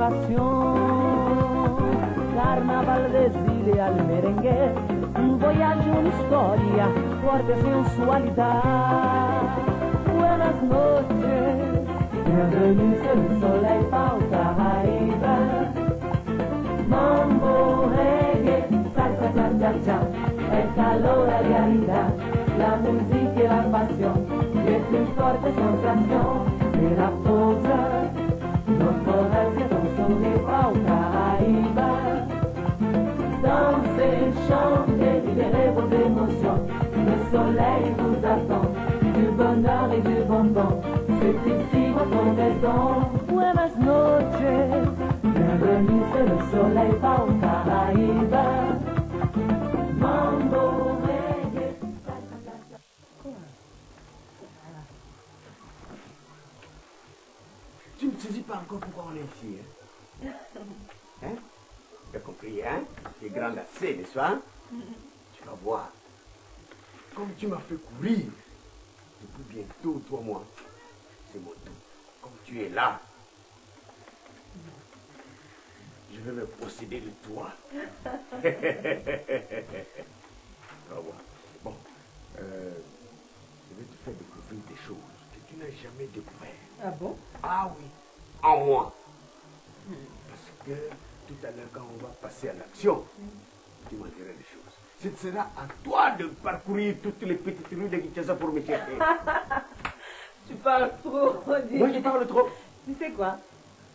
adoración. Carnaval desfile al merengue, un voyage, una historia, fuerte sensualidad. Buenas noches, bienvenue, c'est le soleil par Caraïbe. Mambo, reggae, salsa, cha-cha-cha, el calor, la realidad, la música y la pasión, y es une forte sensation, c'est la pose, notre rêve dans son par Caraïbe. Dansez, chantez, libérez vos émotions, le soleil vous attend, du bonheur et du bonbon, c'est ici votre raison. Buenas noches, bienvenue, c'est le soleil par Caraïbe. Mambo, reggae. Tu ne saisis pas encore pourquoi on est ici, hein? Hein? Tu as compris, hein? Tu es grande assez, n'est-ce pas? Tu vas voir. Comme tu m'as fait courir, depuis bientôt, toi, moi, c'est mon tour. Comme tu es là, je vais me posséder de toi. Tu vas voir. Bon, je vais te faire découvrir des choses que tu n'as jamais découvertes. Ah bon? Ah oui, en moi. Parce que tout à l'heure, quand on va passer à l'action, tu m'en diras des choses. Ce sera à toi de parcourir toutes les petites rues de Kinshasa pour me chercher. Tu parles trop. Moi, je parle trop. Tu sais quoi?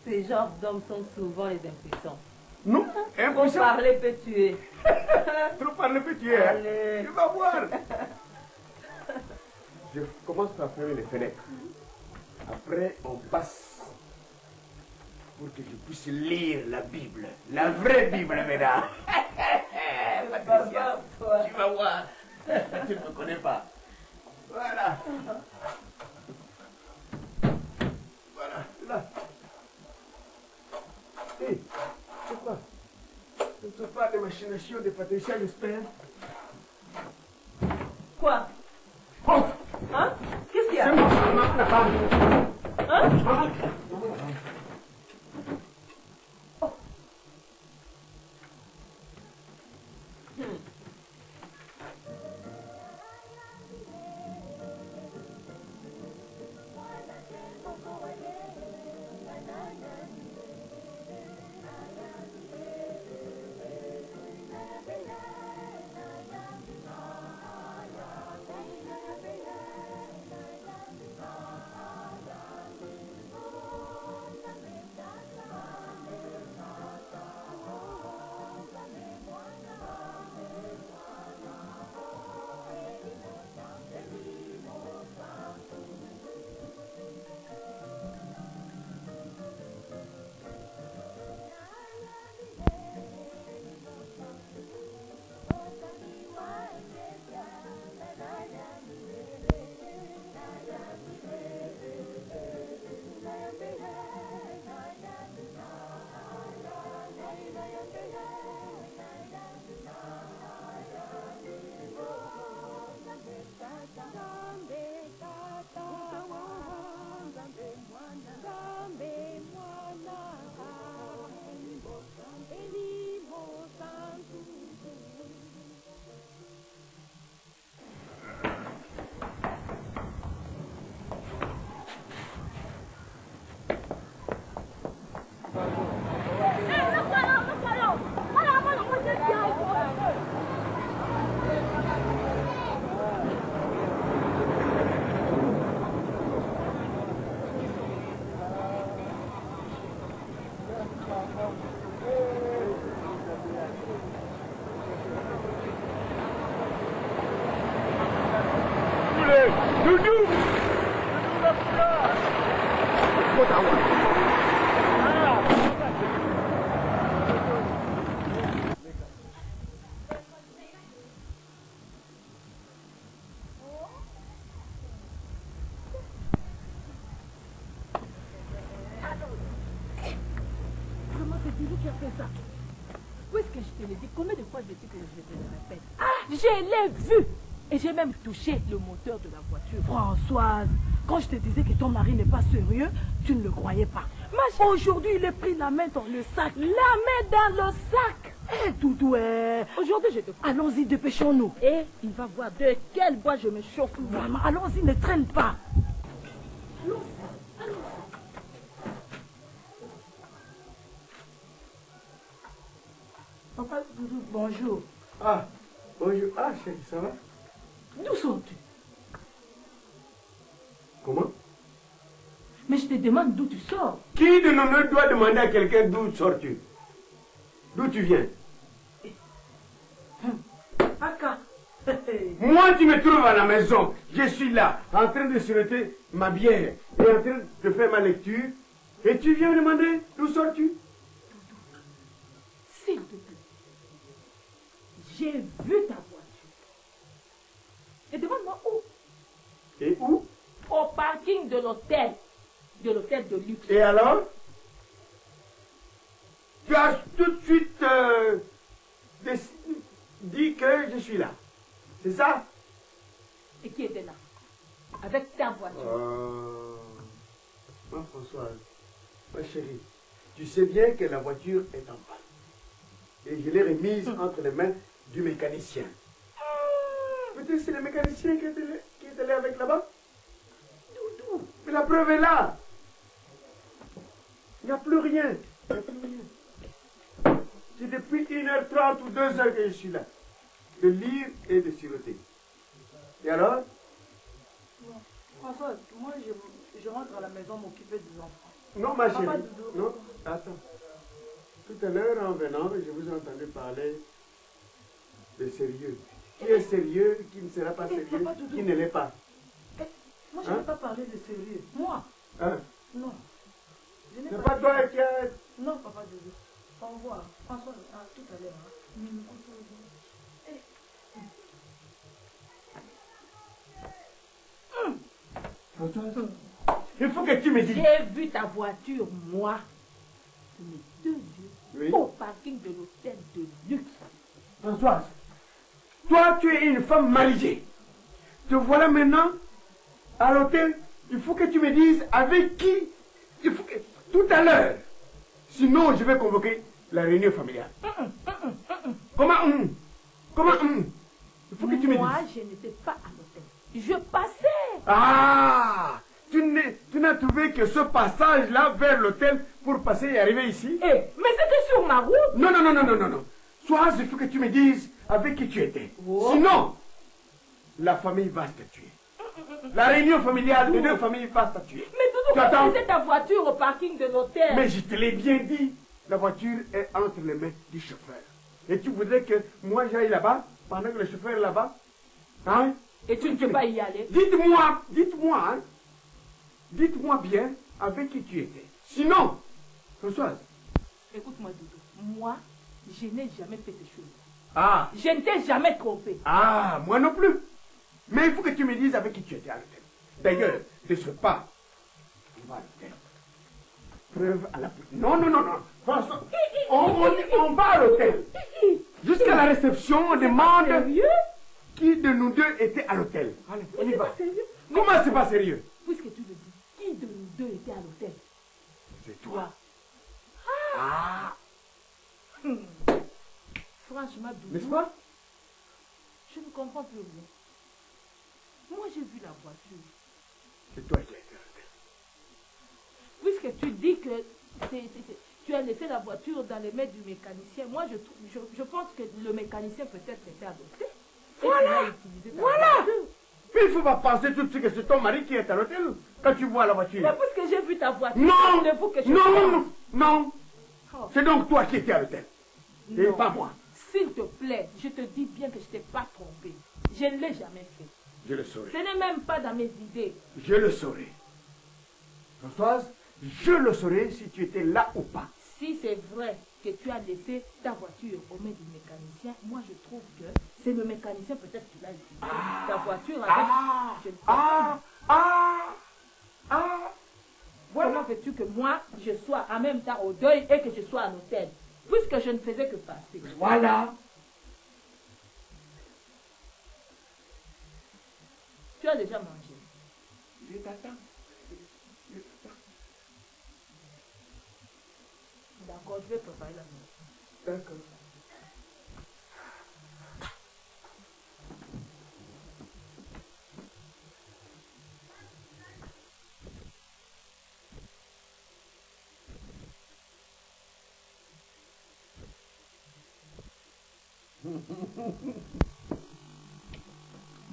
Ces genres d'hommes sont souvent les impuissants. Non, Trop impuissant. parler peut tuer. Trop parler peut tuer. Hein? Allez. Tu vas voir. Je commence par fermer les fenêtres. Après, on passe pour que je puisse lire la Bible. La vraie Bible, mesdames. Patricia, tu vas voir. Tu ne me connais pas. Voilà. Voilà, là. Hé, c'est quoi? Ce ne sont pas des machinations de Patricia, j'espère. Quoi? Oh! Hein? Qu'est-ce qu'il y a? C'est moi, la femme. Hein? Doudou! Vraiment, c'est Doudou qui a fait ça. Où est-ce que je te l'ai dit? Combien de fois je dis que je te le répète? Ah, je l'ai vu! Et j'ai même touché le moteur de la voiture. Françoise, quand je te disais que ton mari n'est pas sérieux, tu ne le croyais pas. Aujourd'hui, il est pris la main dans le sac. La main dans le sac. Eh, Doudou, aujourd'hui, je te... Allons-y, dépêchons-nous. Et il va voir de quel bois je me chauffe. Vraiment, allons-y, ne traîne pas. Allons-y, allons-y. Papa, Doudou, bonjour. Ah, bonjour. Ah, chérie, ça va? D'où sors-tu? Comment? Mais je te demande d'où tu sors. Qui de nous deux doit demander à quelqu'un d'où sors-tu? D'où tu viens? Aka. Moi, tu me trouves à la maison. Je suis là, en train de siroter ma bière et en train de faire ma lecture. Et tu viens me demander d'où sors-tu? S'il te plaît, j'ai vu ta voiture. Et demande-moi où? Et où? Au parking de l'hôtel. De l'hôtel de luxe. Et alors? Tu as tout de suite dit que je suis là. C'est ça? Et qui était là? Avec ta voiture. Ma Françoise, ma chérie, tu sais bien que la voiture est en panne. Et je l'ai remise entre les mains du mécanicien. Peut-être c'est le mécanicien qui est allé avec là-bas? Doudou. Mais la preuve est là. Il n'y a plus rien. Il n'y a plus rien. C'est depuis 1h30 ou 2h que je suis là. De lire et de siroter. Et alors? François, moi je rentre à la maison m'occuper des enfants. Non, ma Papa chérie. Doudou. Non, attends. Tout à l'heure, en venant, je vous ai entendu parler de sérieux. Qui est sérieux, qui ne sera pas sérieux, Papa Doudou. qui ne l'est pas. Moi je n'ai pas parlé de sérieux. Moi? Hein? Non. Je n'ai C'est pas toi qui as... Non, Papa Doudou. Au revoir. François, à tout à l'heure. Françoise, il faut que tu me dises. J'ai vu ta voiture, moi, de mes deux yeux, Oui. au parking de l'hôtel de luxe. Françoise, toi tu es une femme mariée. Te voilà maintenant à l'hôtel. Il faut que tu me dises avec qui. Il faut que... Tout à l'heure. Sinon, je vais convoquer la réunion familiale. Comment Comment Il faut que tu me dises. Moi, je n'étais pas à l'hôtel. Je passais. Ah, tu n'as trouvé que ce passage-là vers l'hôtel pour passer et arriver ici? Eh, mais c'était sur ma route. Non, non, non, non, non, non, non. Soit il faut que tu me dises avec qui tu étais. Oh. Sinon, la famille va te tuer. La réunion familiale des deux familles va te tuer. Mais Doudou, Tu attends. tu faisais ta voiture au parking de l'hôtel. Mais je te l'ai bien dit. La voiture est entre les mains du chauffeur. Et tu voudrais que moi j'aille là-bas pendant que le chauffeur est là-bas? Hein? Et tu ne peux pas y aller. Dites-moi, hein? Dites-moi bien avec qui tu étais. Sinon, Françoise. Écoute-moi, Doudou. Moi, je n'ai jamais fait ces choses. Ah, Je ne t'ai jamais trompé. ah, moi non plus. Mais il faut que tu me dises avec qui tu étais à l'hôtel. D'ailleurs, de ce pas, on va à l'hôtel. Preuve à la... Non, non, non, non. François, on va à l'hôtel. Jusqu'à la réception, on demande Sérieux? qui de nous deux était à l'hôtel. Allez, on y C'est va. pas sérieux? Comment c'est pas sérieux? Puisque tu le dis, qui de nous deux était à l'hôtel? C'est Toi. toi. Ah, Franchement, Doudou, n'est-ce pas? je ne comprends plus rien. Moi, j'ai vu la voiture. C'est toi qui as été à l'hôtel. Puisque tu dis que tu as laissé la voiture dans les mains du mécanicien, moi, je pense que le mécanicien peut-être était à l'hôtel. Et Voilà. qu'il a utilisé ta Voilà. voiture. Mais il ne faut pas penser tout de suite que c'est ton mari qui est à l'hôtel quand tu vois la voiture. Mais puisque j'ai vu ta voiture, Non, voulez-vous que je non, pense? non. Oh, C'est donc toi qui étais à l'hôtel. Et non. pas moi. S'il te plaît, je te dis bien que je ne t'ai pas trompé. Je ne l'ai jamais fait. Je le saurai. Ce n'est même pas dans mes idées. Je le saurai. Françoise, je le saurai si tu étais là ou pas. Si c'est vrai que tu as laissé ta voiture aux mains du mécanicien, moi je trouve que c'est le mécanicien peut-être qui l'a utilisé. Ta voiture avec... je ne sais pas. Voilà. Comment veux-tu que moi je sois en même temps au deuil et que je sois à l'hôtel? Puisque je ne faisais que passer. Voilà. Tu as déjà mangé. Je t'attends. D'accord, je vais préparer la musique. D'accord.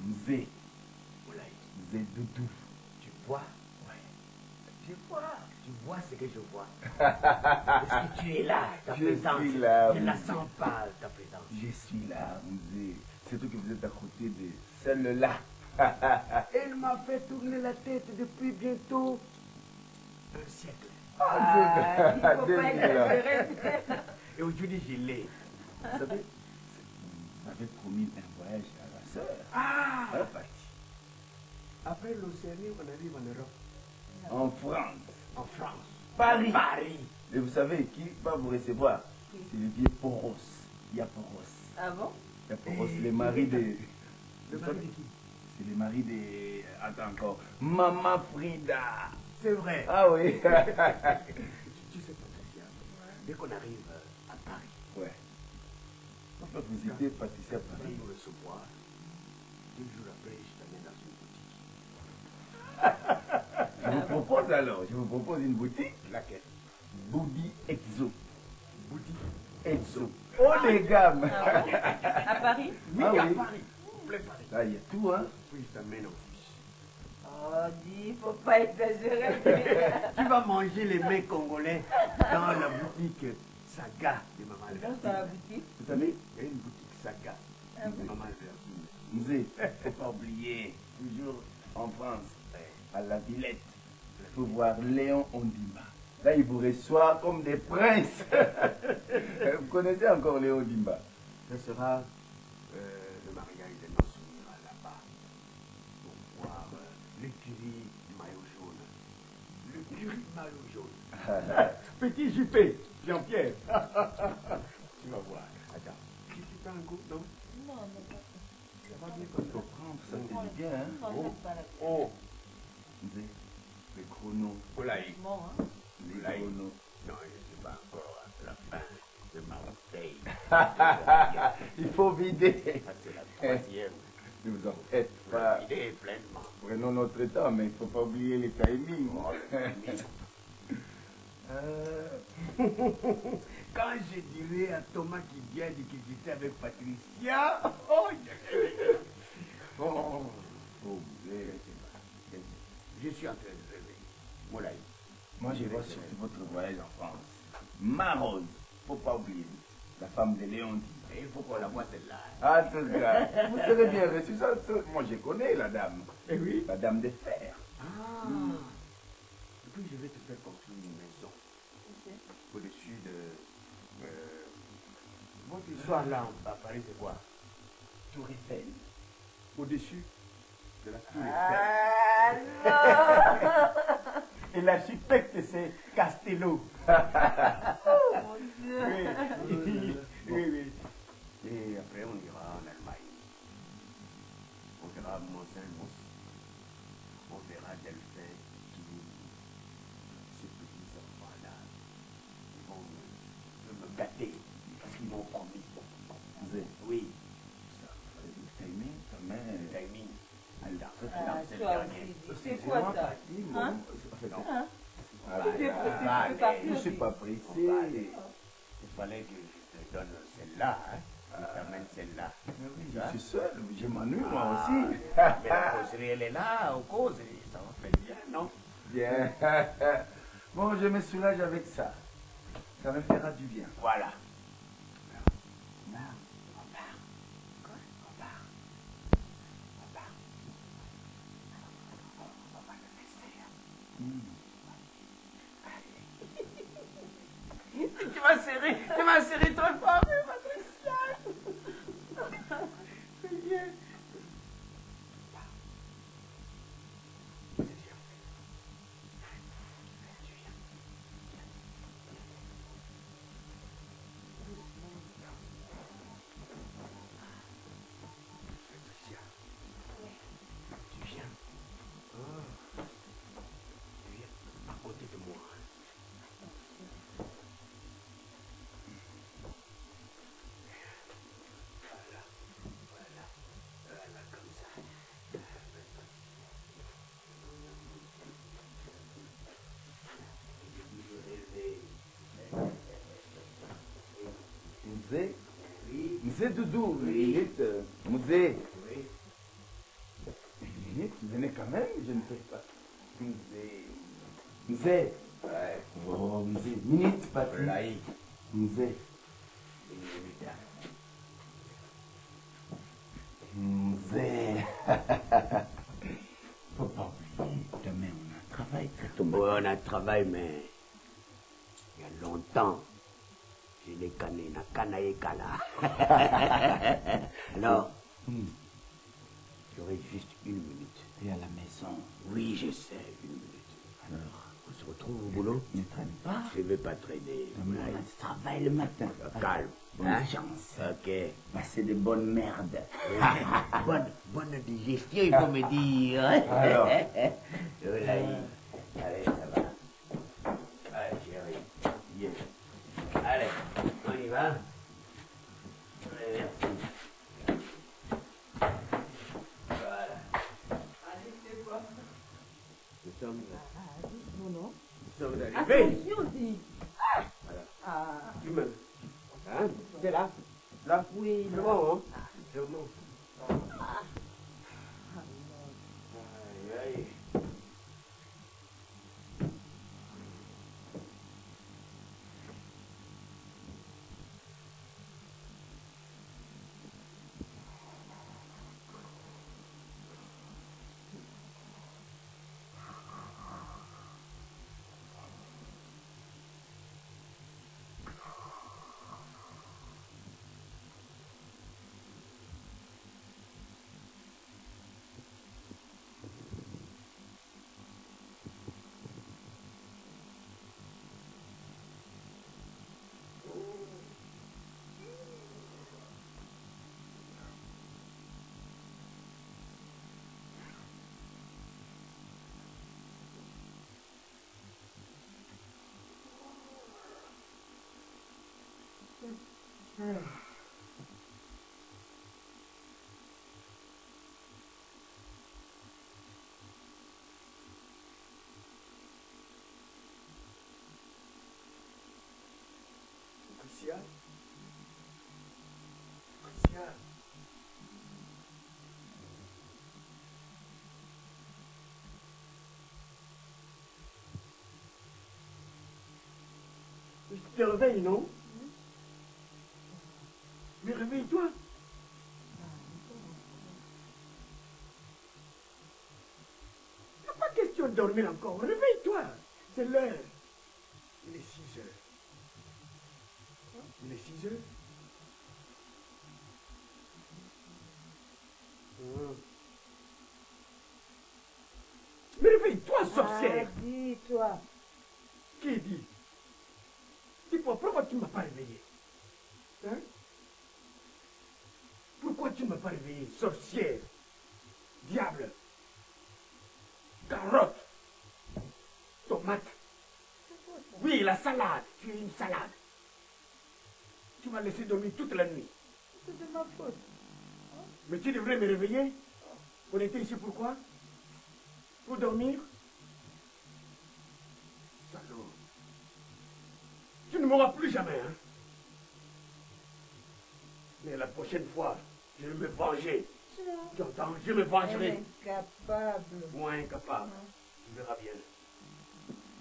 Mzee, Moulay, Mzee Doudou. tu vois? Ouais. Je vois. Tu vois ce que je vois. Est-ce que tu es là, ta Je présence? suis là, Je la Mzee. sens pas, ta présence. Je suis là, Mzee. C'est toi que vous êtes à côté de celle-là. Elle m'a fait tourner la tête depuis bientôt un siècle. Ah, il faut pas 2000 ans. exagérer. Et aujourd'hui, je l'ai. Vous savez, vous m'avez promis un voyage à la sœur. Ah! Elle est partie. Après l'Océanie, on arrive en Europe. En France. En France. Paris. Paris. Et vous savez qui va vous recevoir? C'est le vieux Poros. Il y a Poros. Ah bon? Il y a Poros, le mari de... Le Vous mari savez, de qui? c'est le mari de... Attends encore. Maman Frida. C'est vrai. Ah oui. Tu sais, Patricia, dès qu'on arrive à Paris, Ouais. Enfin, vous étiez pâtissier à on va Paris. nous recevoir. 2 jours après, je t'amène dans une boutique. Je vous propose alors, je vous propose une boutique. Laquelle? Booby Exo. Boutique. Exo. Oh les gammes. Ah ouais? À Paris? Oui, Ah à oui. Paris. Plein Paris. Là, il y a tout, hein. Puis je t'amène en fiche. Oh, dis, faut pas exagérer. Tu vas manger les mets congolais dans la boutique Saga de Maman Dans Albertine. la boutique? Vous savez, Il y a une boutique Saga Ah de bon? Maman Albertine. Mzee, faut pas oublier, toujours en France, à la Villette, il faut voir Léon Ondimba. Là, il vous reçoit comme des princes. Vous connaissez encore Léon Ondimba? Ce sera le mariage de nos souvenirs là-bas pour voir l'écurie du maillot jaune. L'écurie du maillot jaune. Petit Juppé, Jean-Pierre. Tu vas voir. Attends, tu fais un goût, non? Non, non, pas Ça va bien comme Faut ça. prendre, ça fait du bien, hein. ça. Oh. Pas la Oh, Mzee, le chrono, Olaï. bon, hein? les Là, chronos. Non, je ne sais pas encore la fin de ma bouteille. Il faut vider. Ça, c'est la troisième. Ne vous en faites Pour pas. la vider pleinement. Prenons notre temps, mais il ne faut pas oublier les timings. Quand je dirai à Thomas qui vient de quitter avec Patricia, oh, Oh, Mzee. je suis en train de rêver. Moulay. Moi, je vois surtout votre voyage en France. Ma Rose, faut pas oublier. La femme de Léon dit. Et il faut qu'on la voie celle-là. En tout cas, vous serez bien reçu. Ça, moi, je connais la dame. Eh oui. La dame de fer. Ah. Et puis je vais te faire construire une maison au-dessus de. Votre histoire là à Paris, c'est quoi? Tour Eiffel. Au-dessus de la tour Eiffel. Ah Et l'architecte, c'est Castello. non! Mon Dieu! Oui, oui, oui. Et après, on ira en Allemagne. On verra Mont-Saint-Mons. On verra Delphin qui, ces petits enfants-là, ils vont me gâter parce qu'ils m'ont promis. Mzee, Oui, le timing, quand même. le timing. Ah, toi aussi, c'est quoi ça? Hein? Hein? Voilà, Tu es pressé, tu voilà. peux partir Je ne suis aussi. pas pressé. Il fallait que je te donne celle-là. Hein. Je t'amène celle-là. Oui, je suis seul, je m'ennuie moi aussi. Mais la causerie, elle est là, aux causes, et ça va faire bien, non? Bien. Bon, je me soulage avec ça. Ça me fera du bien. Voilà. Tu m'as serré très fort, Patricia. C'est bien. Patricia, tu viens. Tu viens à côté de moi. Mzee. Mzee Doudou, une minute. Mzee. Oui. Une minute, venez quand même, je ne sais pas. Mzee. Mzee. Ouais. Oh, Mzee. Minute, Patrick. Wallahi. Mzee. Mzee. Faut pas oublier, demain on a un travail très tôt. Oui, on a un travail, mais il y a longtemps, je l'ai canné, na canaille kala. Alors, j'aurai juste une minute. Et à la maison. Oui, je sais, une minute. Alors, on se retrouve au boulot? ne traîne pas. Je ne vais pas traîner. Demain on a du travail le matin. Calme. Bonne Hein? chance. Ok. Passez de bonnes merdes. Bonne digestion, il faut me dire. Alors. Wallahi. Allez, ça va. Allez, chérie. Bien. Allez, on y va. Allez, merci. Voilà. Allez, c'est quoi? Nous sommes arrivés. Attention, dis. Voilà. Ah, Tu me... Hein? C'est là? Là? oui, C'est là. bon, hein? C'est bon. Aïe, aïe. Patricia? Patricia? Je te réveille, non? Mais réveille-toi. Il n'y a pas question de dormir encore. Réveille-toi. C'est l'heure. Il est 6 heures. Il est 6 heures. Mais réveille-toi, sorcière. Ah, dis-toi. Qui dit? Dis-moi, pourquoi tu ne m'as pas réveillé? Hein? Pourquoi tu ne m'as pas réveillé, sorcière? Diable? Carotte? Tomate? Oui, la salade. Tu es une salade. Tu m'as laissé dormir toute la nuit. C'est de ma faute. Mais tu devrais me réveiller. On était ici pourquoi? Pour dormir? Salaud. Tu ne m'auras plus jamais, hein? Mais la prochaine fois, je vais me venger. Tu entends? Je me Elle vengerai. est incapable. Moins incapable. Tu verras bien.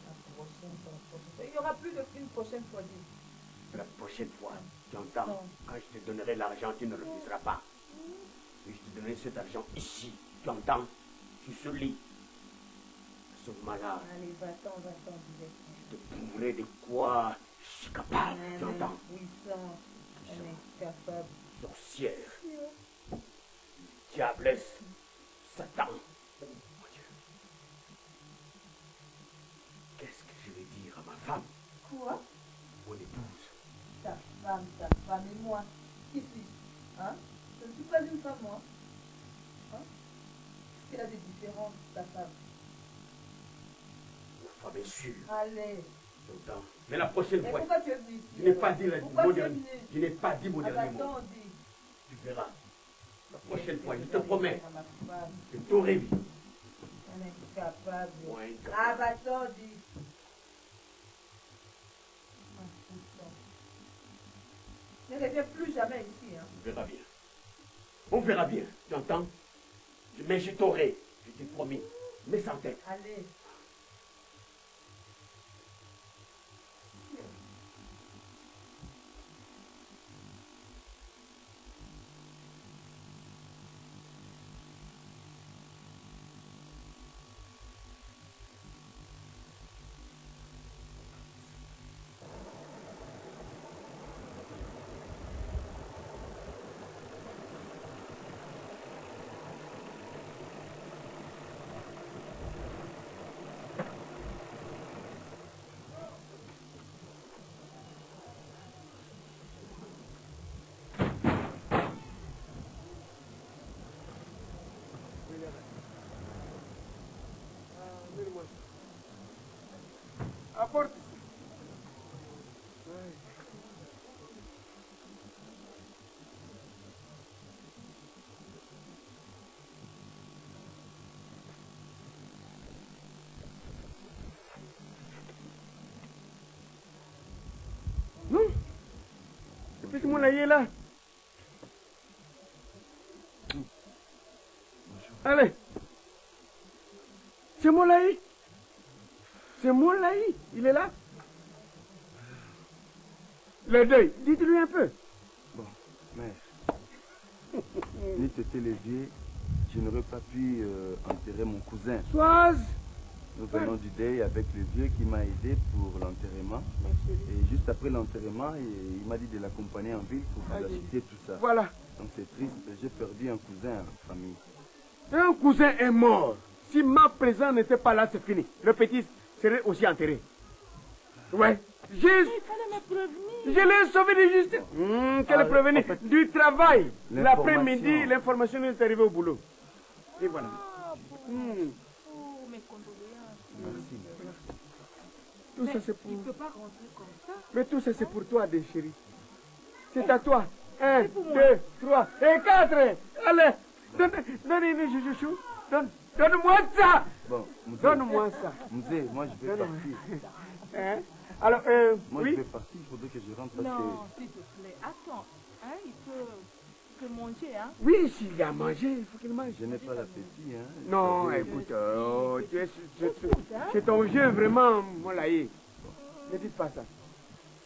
La prochaine fois. Il n'y aura plus qu'une prochaine fois, dis. La prochaine fois, tu entends? Non. Quand je te donnerai l'argent, tu ne le refuseras pas. Et je te donnerai cet argent ici. Tu entends? Sur ce lit. À ce moment-là, Allez, va-t'en, dis. je te prouverai de quoi je suis capable. Tu entends? Puissant. Elle est incapable. Sorcière. Diablesse. Satan. Oh mon Dieu. Qu'est-ce que je vais dire à ma femme? Quoi? Mon épouse. Ta femme et moi. Qui suis-je? Hein? Je ne suis pas une femme, moi. Hein? Qu'est-ce qu'elle a de différent, ta femme? Ma femme est sûre. Allez. J'entends. Mais la prochaine Mais fois, pourquoi tu es venu ici? je n'ai pas dit le Pourquoi mot tu es dernier. venu? Je n'ai pas dit mon Ah bah dernier mot. attends, dis. Tu verras. La prochaine fois, je te promets. À ma femme. Je t'aurai vu. Elle est incapable. Moi, incapable. Ah bah attends, dis. Ah, putain. Ne reviens plus jamais ici. Hein. On verra bien. On verra bien, tu entends? Mais je t'aurai, je t'ai promis. Mais sans tête. Allez. Apporte. Non. Le petit moulin est là. Allez. C'est Moulaï. C'est Moulaï. Il est là. Le deuil. Dites-lui un peu. Bon, mère. N'eût été le vieux, je n'aurais pas pu enterrer mon cousin. Soise. Nous venons du deuil avec le vieux qui m'a aidé pour l'enterrement. Et juste après l'enterrement, il m'a dit de l'accompagner en ville pour vous acheter tout ça. Voilà. Donc c'est triste, j'ai perdu un cousin en famille. Un cousin est mort. Si ma présence n'était pas là, c'est fini. Le petit serait aussi enterré. Ouais. Il fallait me prévenir. Je l'ai sauvé de justice. Qu'elle est prévenue en fait, du travail. l'information. L'après-midi, l'information est arrivée au boulot. Et voilà. Ah, bon. Oh, mes condoléances. Merci. Tout ça, Mais c'est pour... tu ne peux pas rentrer comme ça. Mais tout ça, c'est pour toi, des chéris. C'est à toi. 1, 2, pour moi. 3 et 4. Allez. Donne-moi, chouchou. Donne-moi ça. Bon, Mzee, Donne-moi ça. Mzee, moi je vais Donne-moi. partir. Hein? Alors, Moi oui. je vais partir, il faudrait que je rentre parce Non, s'il te plaît. Attends. Hein, il peut manger, hein. Oui, s'il a mangé, il faut qu'il mange. que je n'ai pas l'appétit. Hein. Non, Je- écoute, c'est ton vieux vraiment, Moulaï. Ne dites pas ça.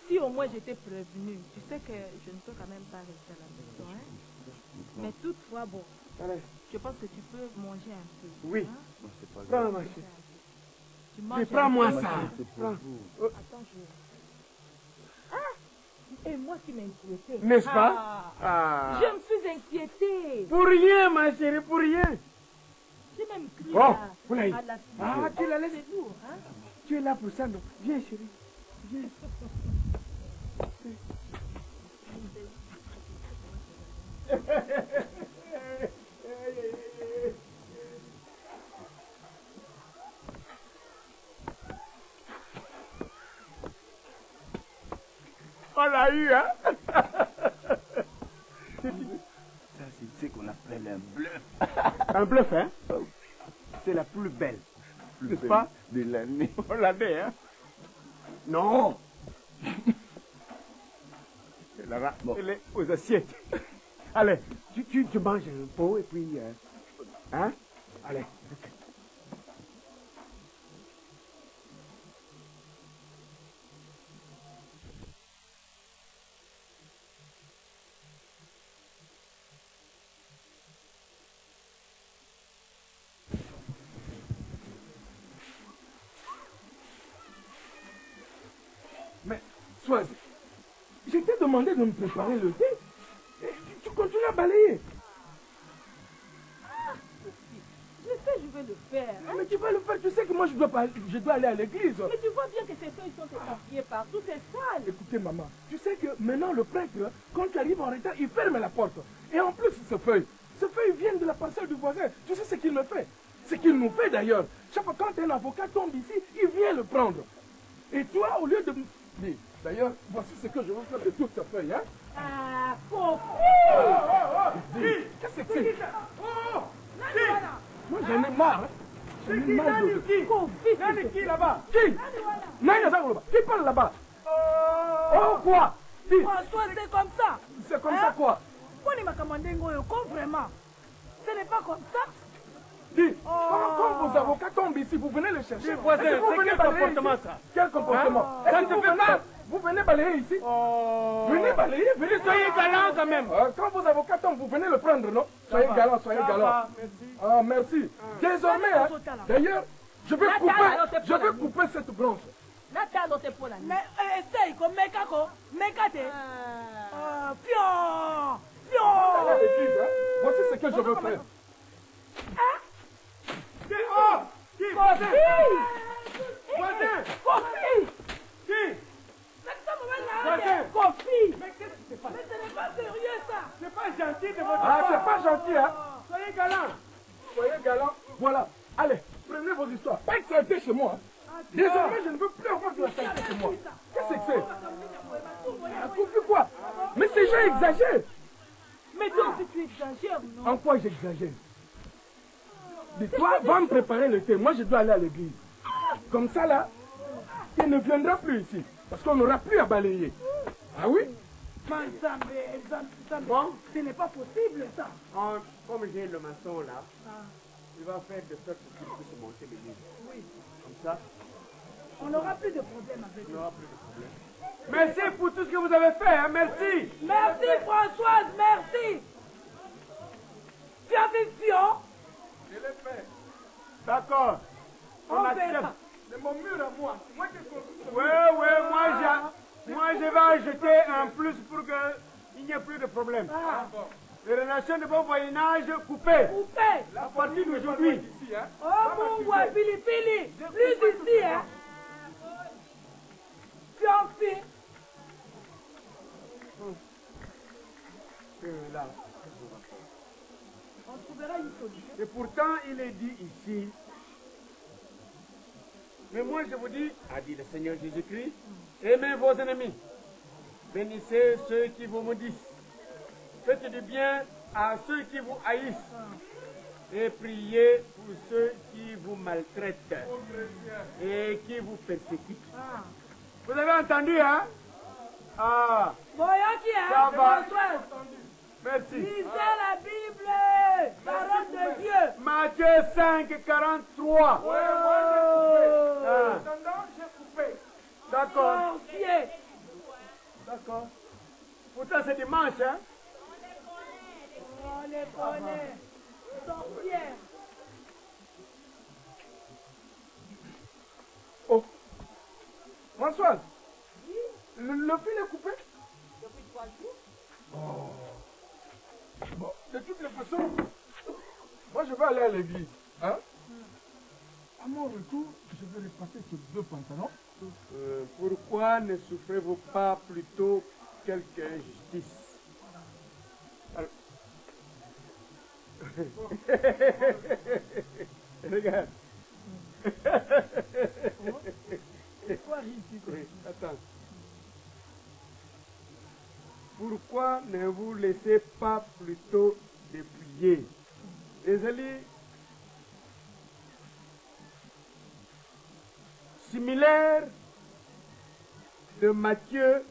Si au moins j'étais prévenue, tu sais que je ne peux quand même pas rester à la maison, hein. Mais toutefois, bon, Allez, je pense que tu peux manger un peu. oui. Hein? Non, c'est pas Prends, grave. ma chérie. Tu manges Mais un prends-moi peu. ça. C'est pour Prends. vous. Attends, Ah! Et moi qui m'inquiétais. N'est-ce pas? Ah. Ah. Je me suis inquiétée. Pour rien, ma chérie, pour rien. J'ai même cru Oh, à Moulaï. la Ah, tu la laisses. C'est lourd, hein? Tu es là pour ça, non? Viens, chérie. Viens. On l'a eu, hein? Ça, c'est ce qu'on appelle un bluff. Un bluff, hein? C'est la plus belle. Plus N'est-ce belle pas? de l'année. On l'avait, hein? Non! Là-bas, Bon. elle est aux assiettes. Allez, tu manges un pot et puis... hein? Allez. Mais, Soise, je t'ai demandé de me préparer le thé. Et tu continues à balayer. Je sais, je vais le faire. Hein? Mais tu vas le faire, tu sais que moi je dois aller à l'église. Mais tu vois bien que ces feuilles sont éparpillées partout, c'est sale. Écoutez maman, tu sais que maintenant le prêtre, quand tu arrives en retard, il ferme la porte. Et en plus ce feuille vient de la parcelle du voisin. Tu sais ce qu'il me fait? Ce qu'il nous fait d'ailleurs. Chaque fois quand un avocat tombe ici, il vient le prendre. Et toi, au lieu de... Dis, d'ailleurs, voici ce que je veux faire de toute cette feuille, hein? Ah, pauvre. Dis, qu'est-ce que c'est? Oh! Moi j'en ai marre, hein? J'en ai marre de... Qui là-bas? Qui? Nani là-bas? Qui parle là-bas? Oh quoi? Dis. François, c'est comme ça. C'est comme ça quoi? Prenez ma commande, vraiment. Ce n'est pas comme ça. Dis, quand vos avocats tombent ici, vous venez les chercher. voisin, Est-ce que vous c'est venez quel balayer comportement, ici? ça? Quel comportement? Ça Est-ce ne que se vous fait venez- pas. Vous venez balayer ici? Venez balayer, venez. Soyez galant quand même. Quand vos avocats tombent, vous venez le prendre, non? Soyez va. galant, soyez Ça galant. va, merci. Ah, merci. Désormais, hein, d'ailleurs, je vais couper cette branche. Mais essaye, comme Mekako, Mekate. Fion. Allez à l'église, hein. Voici ce que je veux faire. Oh! Qui? Voisin! Voisin! Qui? Kofi. Mais ce n'est pas sérieux ça. C'est pas gentil de votre Ah, part. c'est pas gentil, hein. Soyez galant. Soyez galant. Voilà. Allez, prenez vos histoires. Pas de saleté chez moi. Désormais, je ne veux plus avoir de la saleté chez moi. Qu'est-ce que c'est? Ah, compris quoi? Mais ces gens exagèrent. Mais toi aussi tu exagères, non? En quoi j'exagère? Dis-toi, va me préparer le thé. Moi, je dois aller à l'église. Comme ça, là, tu ne viendras plus ici. Parce qu'on n'aura plus à balayer. Ah oui? Bon, Ce n'est pas possible ça. comme j'ai le maçon là, il va faire de sorte qu'il puisse monter l'église. Oui. Comme ça, On n'aura plus de problème avec il eux. n'y aura plus de problème. Merci pour tout ce que vous avez fait, hein, merci. Merci Françoise, merci. Tu as vu Fion? Je l'ai fait. D'accord. On On accepte. verra. C'est mon mur à moi. C'est moi qui ai construit ce mur. Ouais, moi je vais ajouter un plus pour qu'il n'y ait plus de problème. Ah, Les relations de bon voisinage coupées. coupé. À partir d'aujourd'hui. Ici, hein. Oh mon bois, Pili Pili. Plus ici, hein. Fion, Là. on trouvera une solution. Et pourtant, il est dit ici. Mais moi, je vous dis, a dit le Seigneur Jésus-Christ, aimez vos ennemis. Bénissez ceux qui vous maudissent. Faites du bien à ceux qui vous haïssent. Et priez pour ceux qui vous maltraitent et qui vous persécutent. Ah. Vous avez entendu, hein? Ah, Voyons qui est, Ça va. Françoise. merci. Lisez la Bible, parole de Dieu. Matthieu 5, 43. Ouais, moi, j'ai coupé. Ah. En attendant, j'ai coupé. D'accord, Sorcier. d'accord. Pourtant, c'est dimanche, hein? On les connaît. Sorcière. Oh. Françoise, le fil est coupé? Depuis 3 jours. Bon, de toutes les façons, moi je vais aller à l'église. Hein? À mon retour, je vais repasser sur 2 pantalons. Pourquoi ne souffrez-vous pas plutôt quelque injustice? Alors- Regarde. Quoi ridicule. Attends. Pourquoi ne vous laissez pas plutôt dépouiller? Désolé. Similaire de Matthieu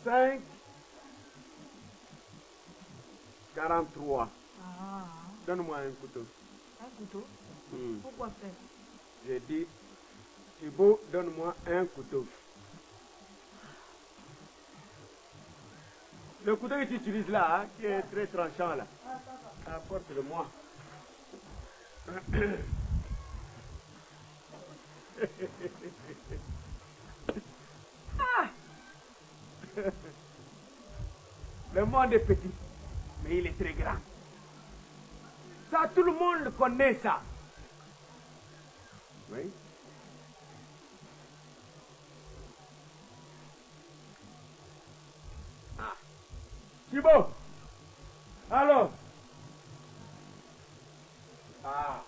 5, 43. Ah, Donne-moi un couteau. un couteau. Pourquoi faire? J'ai dit, Thibaut, donne-moi un couteau. Le couteau que tu utilises là, hein, qui est très tranchant là, apporte-le-moi. Le monde est petit, mais il est très grand. Ça, tout le monde le connaît, ça. Oui. Ah. Thibaut. Alors. Ah.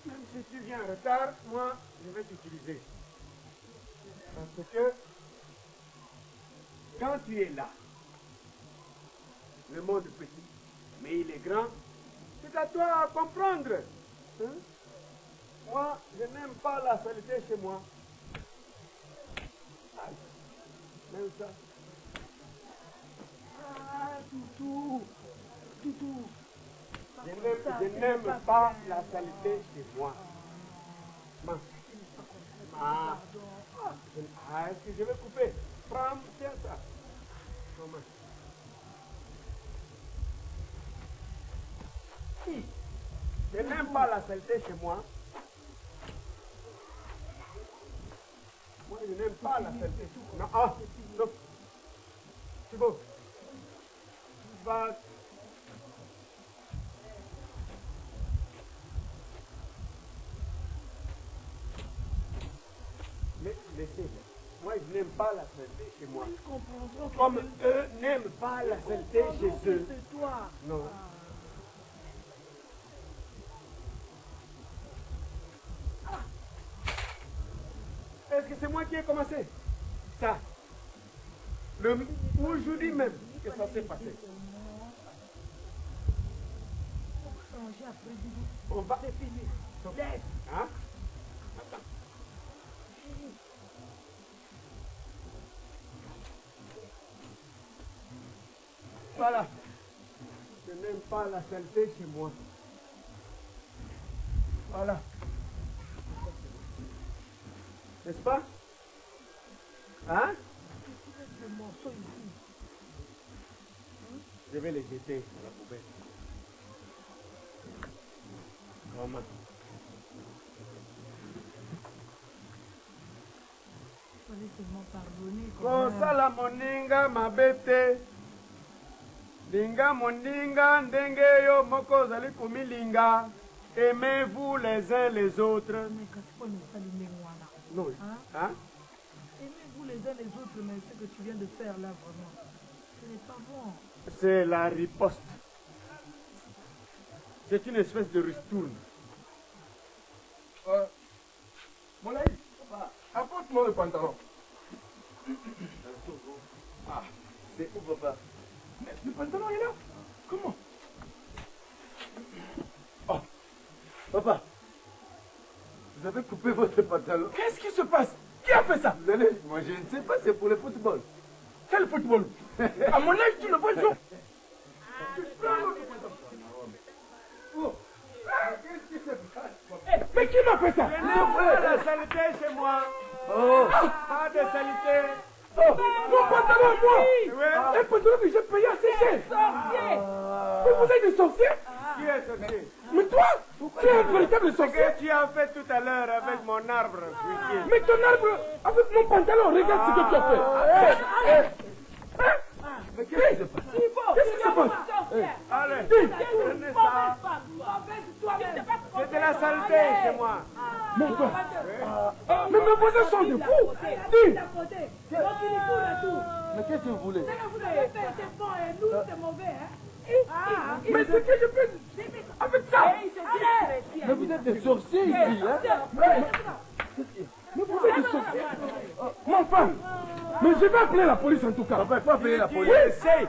Même si tu viens en retard, moi, je vais t'utiliser. Parce que quand tu es là, le monde est petit, mais il est grand, c'est à toi à comprendre. Hein? Moi, je n'aime pas la saleté chez moi. Aïe. Même ça. Ah, Toutou. Toutou. Je n'aime pas la saleté chez moi. Est-ce que je vais couper? Prends, tiens ça. Comment? Je n'aime pas la saleté chez moi. Moi, je n'aime pas la saleté. Non, non. C'est bon. Tu vas... Laissez. Moi, je n'aime pas la saleté chez moi. Comme eux n'aiment pas la saleté chez eux. C'est toi. Non. Est-ce que c'est moi qui ai commencé? Ça. Aujourd'hui même que ça s'est passé. On va... C'est fini. Laisse. Hein? Attends. Voilà. Je n'aime pas la saleté chez moi. Voilà. N'est-ce pas? Hein? Je vais les jeter à la poubelle. Comment? Fallait seulement pardonner. Kosala moninga mabete. Linga moninga ndenge yo moko zali kumilinga. Aimez-vous les uns les autres. Mais quand c'est pas une saline voilà. Non. Hein? Aimez-vous les uns les autres, mais ce que tu viens de faire là, vraiment, ce n'est pas bon. C'est la riposte. C'est une espèce de ristourne. Mon ami, apporte-moi le pantalon. Ah, c'est où, papa? Mais le pantalon est là. Comment? Oh. Papa, vous avez coupé votre pantalon. Qu'est-ce qui se passe? Qui a fait ça? Moi, je ne sais pas, c'est pour le football. Quel football? À mon âge, tu ne vois pas. Qu'est-ce qui se passe? Mais qui m'a fait ça? Je n'aime pas la saleté chez moi. Oh. Pas de saleté. Oh, mon pantalon à moi! Ouais. Un pantalon que j'ai payé à 6 Sorcier. Mais vous êtes des sorciers? Qui est sorcier? Mais toi, tu es un véritable Ce sorcier. que tu as fait tout à l'heure avec mon arbre fruitier. Mais ton arbre, avec mon pantalon, regarde ce que tu as fait. Mais qu'est-ce qui se passe? Qu'est-ce qui se passe? Allez, Dis, prenez ça. C'est de la saleté chez moi. mon père. Mais mes voisins sont des fous. Dis, Mais qu'est-ce que vous voulez? mais ce que je peux avec ça. Mais vous êtes des sorciers ici, hein? Mais vous êtes des sorciers. Mon frère, mais je vais appeler la police en tout cas. Papa, il faut appeler la police. Essaye.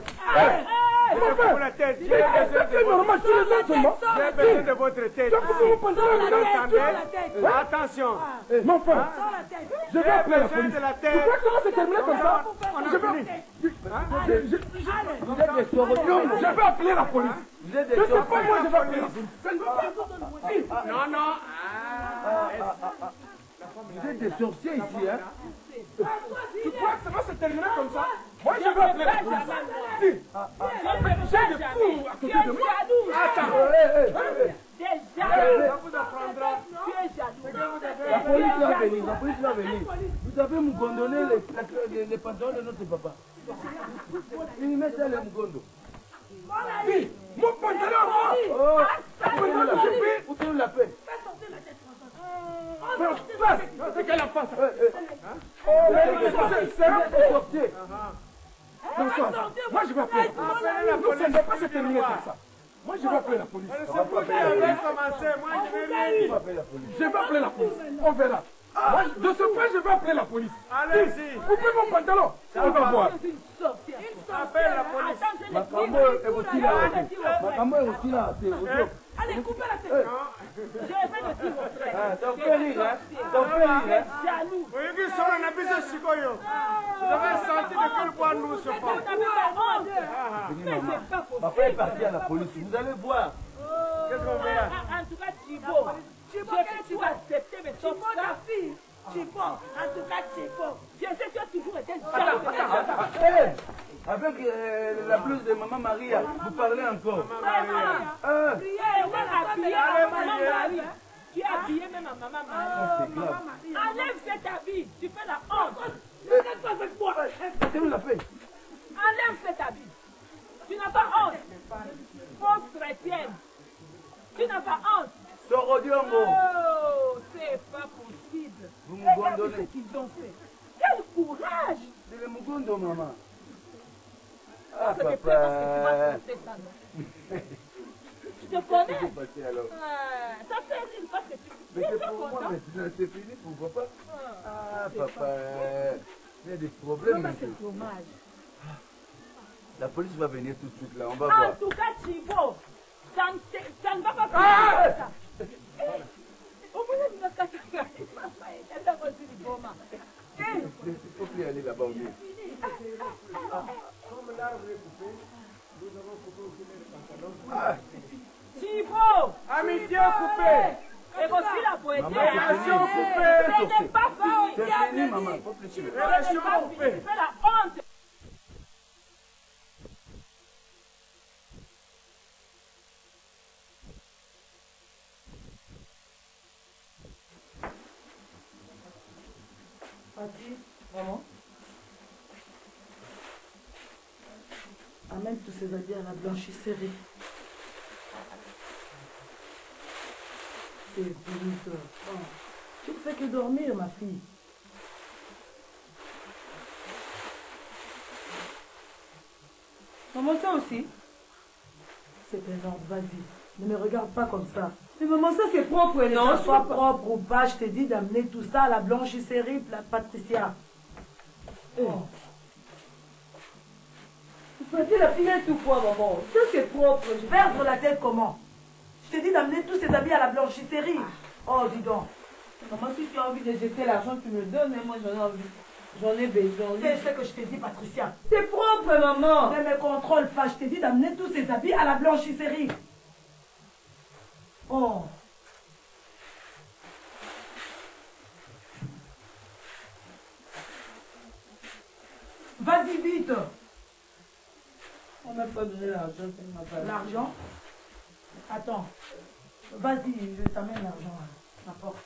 Mon frère, Pour la tête. mais est-ce que c'est normal, tu les donnes seulement? J'ai besoin de votre tête. Tu as coupé mon pantalon, Vous regarde. entendez? Attention. Mon frère, je vais appeler la besoin police. de la Tu tête. crois que ça va se terminer comme ça? On a Je vais... fini. Vous êtes des sorciers. Je vais appeler la police. Vous êtes des Je ne sais pas, moi, je sorciers. vais appeler la police. Ça ne va pas. Non, non. Vous êtes des sorciers ici, hein? Tu crois que ça va se terminer comme ça? Moi, je vais appeler la police. Dis, j'ai des fous à côté de moi. Attends. Ça vous apprendra. La police va venir, la police va venir. Vous avez mugondonné les pantalons de notre papa. Il met ça les mugondo. Dis, mon pantalon à moi. Oh, Où tu la paix? c'est qu'elle a face. Oh, c'est un sorcier. Moi, je vais appeler la police. Ça ne va pas se terminer comme ça. Moi, je vais appeler la police. C'est vous qui avez commencé. Moi, je vais rien dire. Je vais appeler la police. On verra. Moi, de ce fait, je vais appeler la police. Allez-y. Coupez mon pantalon. On va voir. Appelle la police. Makambo est aussi là. Makambo est aussi là. Allez, coupez la tête. Non. Je vais le dire au frère. Ah, t'en fais rire, hein? T'en fais rire, hein? Jaloux. Vous avez senti de quel bois nous se parlons. Mais c'est pas possible. Papa est parti à la police, vous allez voir. Qu'est-ce qu'on fait là? En tout cas, Thibaut, je sais que tu vas accepter, mais sauf ça. Thibaut, en tout cas, Thibaut, je sais que tu as toujours été jaloux. Hélène, avec la blouse de Maman Maria, vous parlez encore. Tu es habillé même à Maman Marie. C'est grave. Enlève cet habit, tu fais la honte. Reste avec moi. Qu'est-ce que la fait? Enlève cet habit. Tu n'as pas honte. Fausse chrétienne. Tu n'as pas honte. Sorodiongo. Oh, c'est pas possible. Vous me Regarde gondonnez. ce qu'ils ont fait. Quel courage. C'est le Mugondo, maman. Ah, Ça te plaît parce que tu papa. vas porter ça, non? Je te connais. Qu'est-ce qui s'est passé alors? Ça fait rire parce que tu Mais es c'est trop pour moi content. maintenant, c'est fini pour papa. Ah, c'est papa. Il y a des Non, problèmes mais maintenant. c'est dommage. La police va venir tout de suite là, on va En voir. tout cas, Thibaut, ça ne va pas Ah! faire ça. Au moins, tu vas te casser. Elle a reçu du coma. Il faut plus aller là-bas. Comme l'arbre est coupé, nous avons coupé aussi les pantalons. Ah, Thibaut, Amitié coupée. et aussi la poésie. Maman, c'est Relation fini. coupée. Ce n'est pas fini. C'est fini, maman. Faut plus tuer. Ce n'est pas fini. Tu fais la honte. Fatih, maman. Amène tous ces habits à la blanchisserie. C'est vite. Oh. Tu ne fais que dormir, ma fille. Maman, ça aussi. C'est énorme, vas-y. Ne me regarde pas comme ça. Mais maman, ça c'est propre, elle non, soit propre ou pas, je t'ai dit d'amener tout ça à la blanchisserie, la Patricia. Oh. Tu peux la fillette ou quoi, maman? Ça c'est propre. Je perdre la tête comment? Je t'ai dit d'amener tous ces habits à la blanchisserie. Oh, dis donc. Maman, si tu as envie de jeter l'argent, tu me donnes, mais moi j'en ai envie. J'en ai besoin. C'est ce que je t'ai dit, Patricia. C'est propre, maman. Ne me contrôle pas, je t'ai dit d'amener tous ces habits à la blanchisserie. Oh. Vas-y vite. On m'a pas donné l'argent, elle m'a pas donné. L'argent? Attends. Vas-y, je t'amène l'argent à la porte.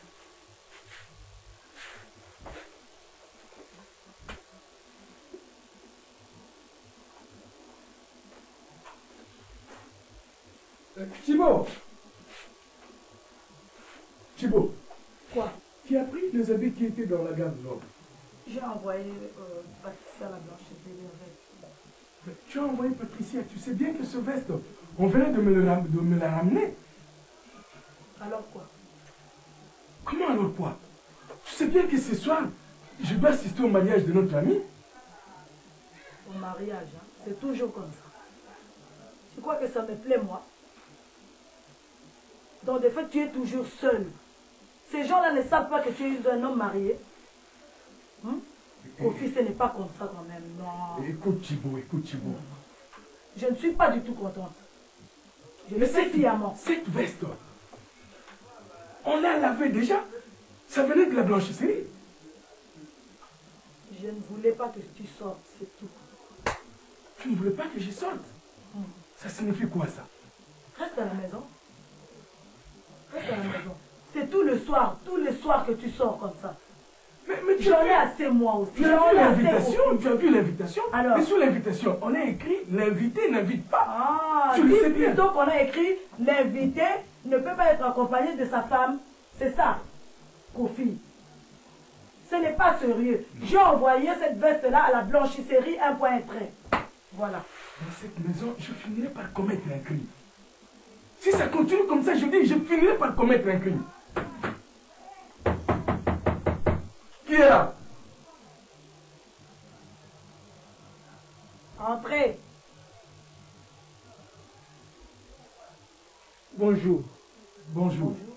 Thibaut! Thibaut, Quoi? tu as pris les habits qui étaient dans la garde-robe. J'ai envoyé Patricia à la blanchisserie avec. Mais tu as envoyé Patricia, tu sais bien que ce veste, on venait de me la ramener. Alors quoi? Comment alors quoi? Tu sais bien que ce soir, je dois assister au mariage de notre ami. Au mariage, hein? C'est toujours comme ça. Tu crois que ça me plaît, moi? Dans des faits, tu es toujours seul. Ces gens-là ne savent pas que tu es un homme marié. Kofi, ce n'est pas comme ça quand même, non. Écoute Thibaut. Je ne suis pas du tout contente. Je le fais fièrement. Cette veste, on l'a lavée déjà. Ça venait de la blanchisserie. Je ne voulais pas que tu sortes, c'est tout. Tu ne voulais pas que je sorte. Ça signifie quoi ça? Reste à la maison. Reste à la maison. C'est tous les soirs que tu sors comme ça. Mais tu J'en ai assez moi aussi. Tu as vu l'invitation? Tu as vu l'invitation? Alors? Et sous l'invitation, on a écrit l'invité n'invite pas. Ah, tu le sais dis bien. plutôt qu'on a écrit l'invité ne peut pas être accompagné de sa femme. C'est ça, Kofi. Ce n'est pas sérieux. J'ai envoyé cette veste-là à la blanchisserie, un point trait. Voilà. Dans cette maison, je finirai par commettre un crime. Si ça continue comme ça, je dis, je finirai par commettre un crime. Qui est là? Entrez. Bonjour. Bonjour. Bonjour.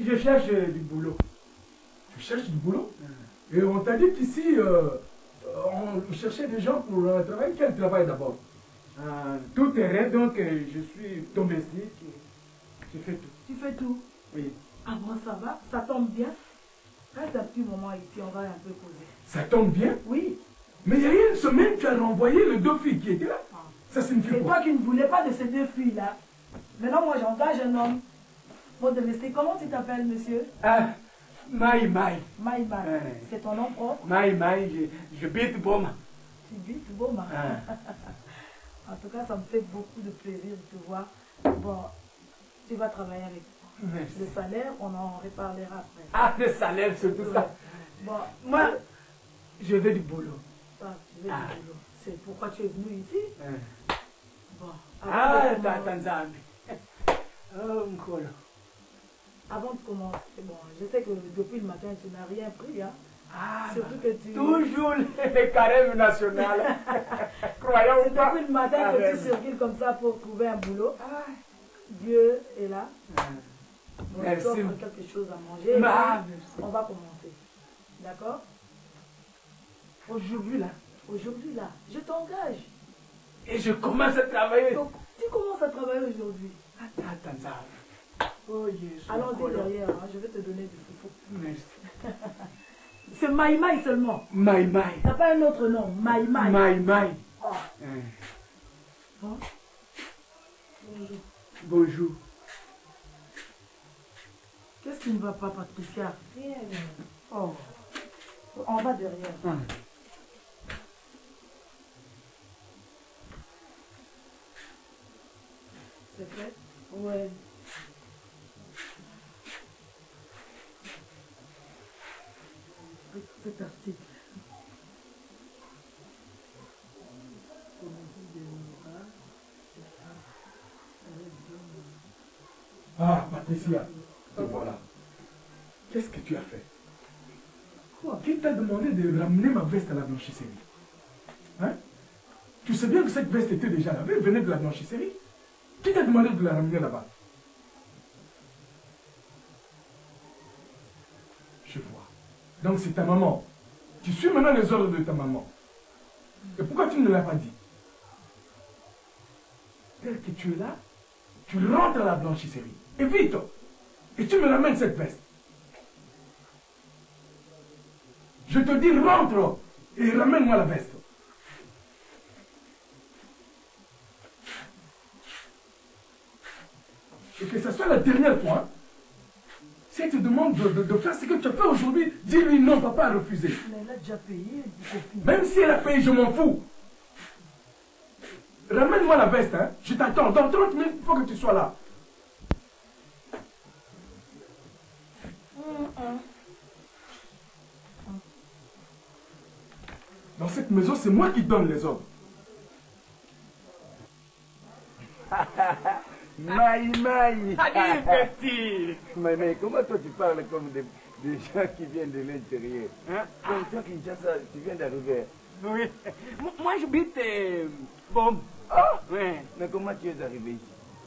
Je cherche du boulot. Tu cherches du boulot? Et on t'a dit qu'ici, on cherchait des gens pour travailler. Quel travail d'abord? Tout terrain, donc je suis domestique. Je fais tout. Tu fais tout? Oui. Ah bon, ça va? Ça tombe bien? Reste un petit moment ici, on va un peu causer. Ça tombe bien? Oui. Mais il y a une semaine, tu as renvoyé les 2 filles qui étaient là. Ça signifie C'est quoi? toi qui ne voulais pas de ces 2 filles-là. Maintenant, moi, j'engage un homme. Mon domestique, comment tu t'appelles, monsieur? Maï. Maï. C'est ton nom propre? Maï, je bite Boma. Tu bites Boma. En tout cas, ça me fait beaucoup de plaisir de te voir. Bon, tu vas travailler avec moi. Merci. Le salaire, on en reparlera après. Le salaire, c'est tout ça. Bon, Moi, je veux du boulot. tu veux du boulot. C'est pourquoi tu es venu ici? Bon. Tanzanie. Oh, Nkolo. Avant de commencer, bon, je sais que depuis le matin, tu n'as rien pris, hein? Surtout que tu... Toujours les carèmes nationales. Croyons C'est pas. depuis le matin que tu circules comme ça pour trouver un boulot. Dieu est là. Bon, Merci. je t'offre quelque chose à manger. Merci. On va commencer. D'accord? Aujourd'hui, là. Aujourd'hui, là, je t'engage. Et je commence à travailler. Donc, tu commences à travailler aujourd'hui. Tanzanie. Oh, Jésus. Allons-y derrière, hein, je vais te donner du foufou. Merci. C'est Maï seulement. Maï. T'as pas un autre nom? Maï. Maï. Oh. Bon. Bonjour. Bonjour. Qu'est-ce qui ne va pas, Patricia? Rien. Oh. On va derrière. C'est fait? Ouais. Cet article. Patricia, te voilà. Qu'est-ce que tu as fait? Quoi? Qui t'a demandé de ramener ma veste à la blanchisserie? Hein? Tu sais bien que cette veste était déjà lavée, elle venait de la blanchisserie. Qui t'a demandé de la ramener là-bas? Je vois. Donc c'est ta maman. Tu suis maintenant les ordres de ta maman. Et pourquoi tu ne l'as pas dit? Tel que tu es là, tu rentres à la blanchisserie. Et vite! Et tu me ramènes cette veste. Je te dis rentre et ramène-moi la veste. Et que ce soit la dernière fois, si elle te demande de faire ce que tu as fait aujourd'hui, dis-lui non, papa a refusé. Mais elle a déjà payé, copine. Même si elle a payé, je m'en fous. Ramène-moi la veste, hein. Je t'attends. Dans 30 minutes, il faut que tu sois là. Dans cette maison, c'est moi qui donne les ordres. Maï. Allez, petit. Mais comment toi tu parles comme des gens qui viennent de l'intérieur? Hein? Donc toi, Kinshasa, tu viens d'arriver. Oui. Moi, j'habite Bon. Ah! Oui. Mais comment tu es arrivé ici?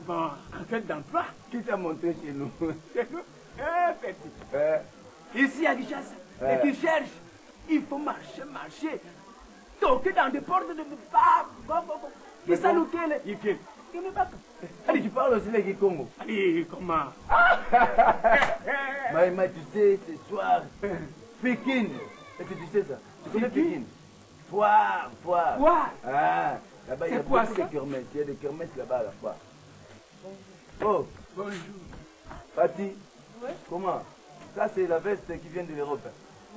Bon, en fait d'emploi. Qui t'a montré chez nous? Petit. Ici à Kinshasa, et tu cherches, il faut marcher. Toquer dans des portes de Mais ça nous quelle? Allez, tu parles aussi les Kikongo. Allez, comment? Maïma, tu sais, ce soir, Pékin. Est-ce que tu sais ça? Tu connais Pékin? Foire. Ah, là-bas, il y a beaucoup de kermesses. Il y a des kermesses là-bas à la foire. Oh, Bonjour. Pati. Oui. Comment? Ça, c'est la veste qui vient de l'Europe.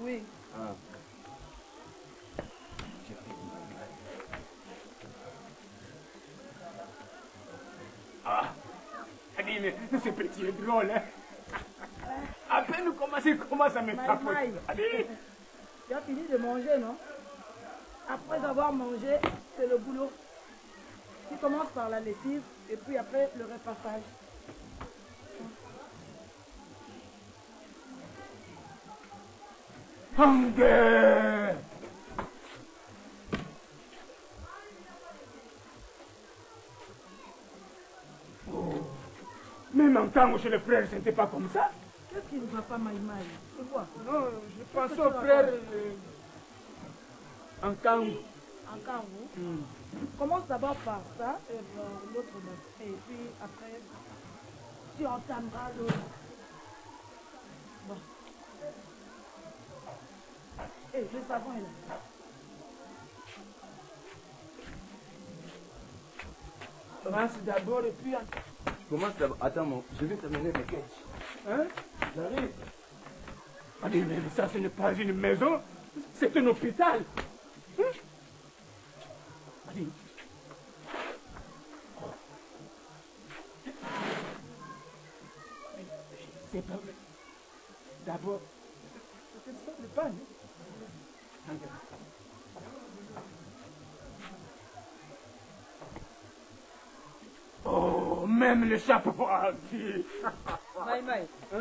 Oui. Ah. Allez, mais ce petit est drôle, hein? À peine commencé, commence à me frapper. Maï. Allez. Tu as fini de manger, non? Après avoir mangé, c'est le boulot. Tu commences par la lessive et puis après le repassage. Hunger! Même en Quand chez le frère, ce n'était pas comme ça. Qu'est-ce qui ne va pas, Maïmaï? C'est quoi? Non, je pense au frère en Kangou. En Kangou? Commence d'abord par ça, et l'autre, et puis après, tu entameras l'autre. Bon. Et le savon est là. Commence d'abord et puis... Je commence d'abord. Attends, je vais t'amener mes quêtes. Hein? J'arrive. Allez, mais ça, ce n'est pas une maison, c'est un hôpital. Hein? Allez. C'est pas vrai. D'abord, c'est ça le pain. Oh, même le chapeau. Maïmaï, tu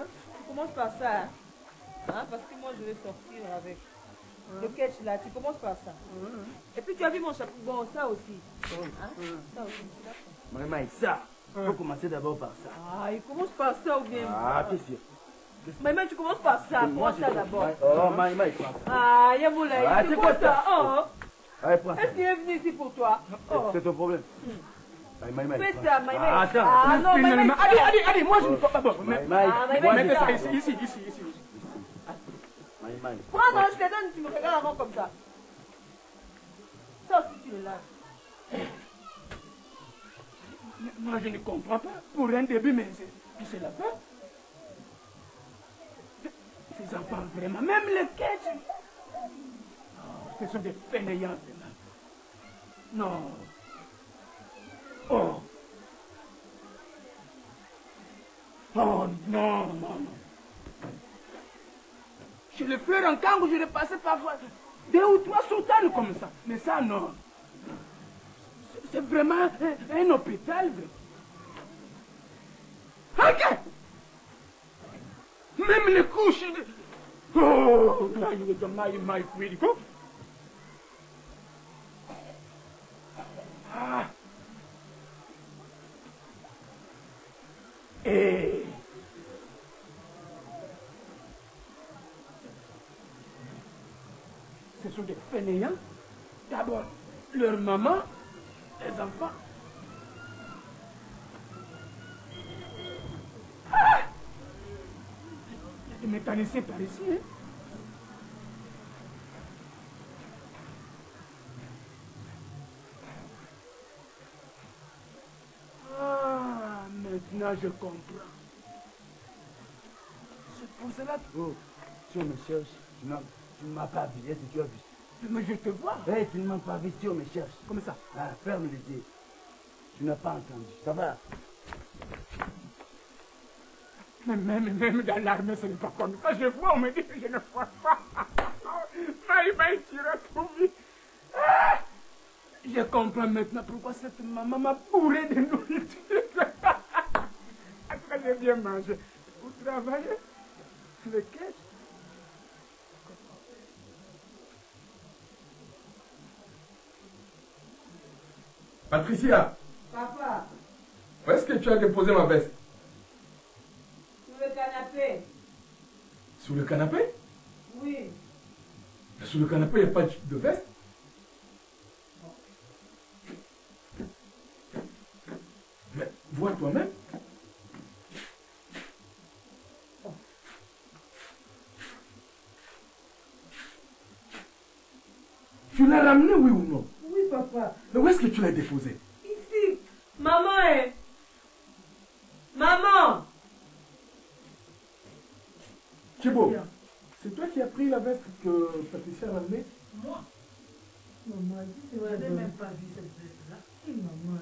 commences par ça. Hein, parce que moi, je vais sortir avec le catch là. Tu commences par ça. Et puis, tu as vu mon chapeau. Bon, ça aussi. Hein? Ça aussi, d'accord. Maïmaï, ça. Il faut commencer d'abord par ça. Ah, il commence par ça ou bien. Ah, qu'est-ce que Maïmaï, tu commences par ça. Prends ça d'abord. Oh, Maïmaï, prends ça. Ah, Yamoulaï, Ah, c'est c'est quoi quoi ça? ça? Oh. Allez, prends ça. Est-ce qu'il est venu ici pour toi? Oh. C'est ton problème. Maïmaï, Fais prends ça, Maïmaï. Ah, attends. Ah non, Maïmaï. Allez, moi je ne peux pas. Bon, Maïmaï, Ah, Maïmaï, mettez ça. ça ici. Maïmaï. Prends, non, je te donne, tu me regardes avant comme ça. Ça aussi, tu le laves. Moi je ne comprends pas. Pour un début, mais c'est la fin. Ces enfants, vraiment, même les quêtes. Oh, ce sont des fainéants, vraiment. Non. Oh. Oh non. Chez le frère en Kangou, je passé parfois 2 ou 3 sultanes comme ça. Mais ça, non. C'est vraiment un hôpital. Ok. Même les couches. Oh, my free. Ah. Et ce sont des fainéants. D'abord, leur maman, les enfants. Ah! Il y a des mécaniciens par ici. Hein? Ah, maintenant je comprends. C'est pour cela que... Oh, tu me cherches. Tu ne m'as pas vu. Est-ce que tu as vu? Mais je te vois. Hey, tu ne m'as pas vu, tu me cherches. Comme ça. Ah, ferme les yeux. Tu n'as pas entendu. Ça va? Même dans l'armée, ce n'est pas comme ça. Je vois, on me dit que je ne vois pas. Maïmaï, tu retrouves. Ah! Je comprends maintenant pourquoi cette maman m'a bourré de nourriture. Après, j'ai bien mangé. Vous travaillez? Le caisse? Patricia, Papa, où est-ce que tu as déposé ma veste? sur le canapé. Sous le canapé? Oui. Mais sous le canapé, il n'y a pas de veste? Mais vois toi-même. Tu l'as ramené, oui ou non? Oui, papa. Mais où est-ce que tu l'as déposé? Ici. Maman est. Maman. Thibaut, c'est toi qui as pris la veste que Patricia a ramenée? Moi? Maman, je n'ai même pas vu cette veste-là. Et maman,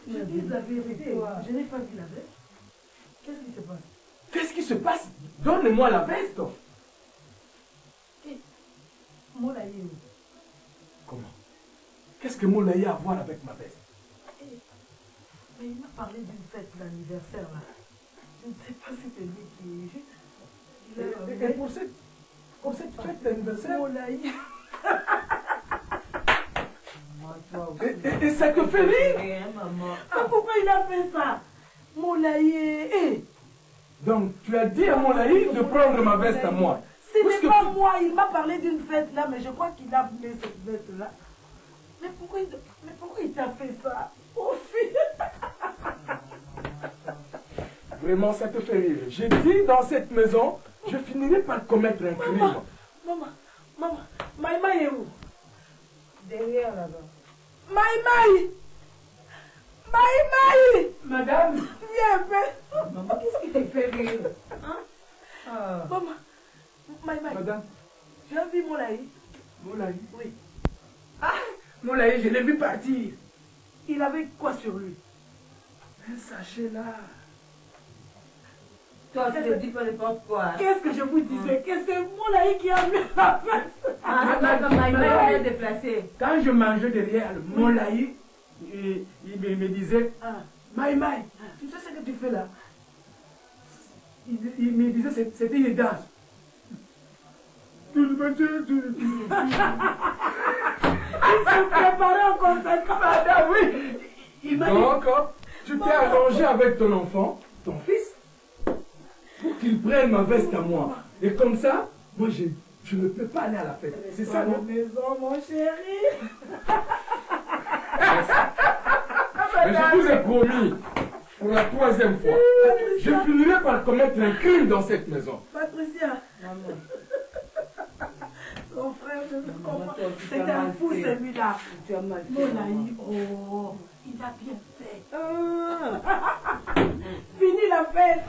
je dis la vérité. Je n'ai pas vu la veste. Qu'est-ce qui se passe? Qu'est-ce qui se passe? Donne-moi la veste. Moulaye est où? Comment? Qu'est-ce que Moulaye a à voir avec ma veste? Mais il m'a parlé d'une fête d'anniversaire là. Je ne sais pas si c'est lui qui est. Et pour cette fête d'anniversaire, Moulaye. et ça te fait rire? Maman. Ah, pourquoi il a fait ça? Moulaye. Donc, tu as dit à Moulaye de prendre ma veste à moi. Ce n'est pas moi, il m'a parlé d'une fête là, mais je crois qu'il a mis cette veste là. Mais pourquoi il t'a fait ça? Oh, fille. Vraiment, ça te fait rire. J'ai dit dans cette maison, je finirai par commettre un crime. Maman, Maïmaï est où? Derrière là-bas. Maïmaï! Madame! Viens un peu. Maman, qu'est-ce qui te fait rire? Hein? Maman, Maïmaï. Madame? Tu as vu Moulaye? Moulaye? Oui. Ah! Moulaye, je l'ai vu partir. Il avait quoi sur lui? Un sachet là. Toi, tu te dis pas n'importe quoi. Hein? Qu'est-ce que je vous disais? Que c'est Moulaye qui a mis la veste. Ah, c'est pas comme Maïmaï est déplacé. Quand je mangeais derrière le Moulaye, il me disait, Maïmaï, tu sais ce que tu fais là? Il me disait, c'était une danse. Il se préparait en conséquence. Madame, oui. Donc, tu t'es arrangé avec ton enfant, ton fils, pour qu'il prenne ma veste à moi. Et comme ça, moi, je ne peux pas aller à la fête. C'est ça, non? Maison, mon chéri. Mais je vous ai promis, pour la 3e fois, je finirai par commettre un crime dans cette maison. Patricia. Maman. Ton frère, je ne comprends. C'est un fou celui-là. Tu as mal fait. Moulaye, oh, il a bien fait. Fini la fête.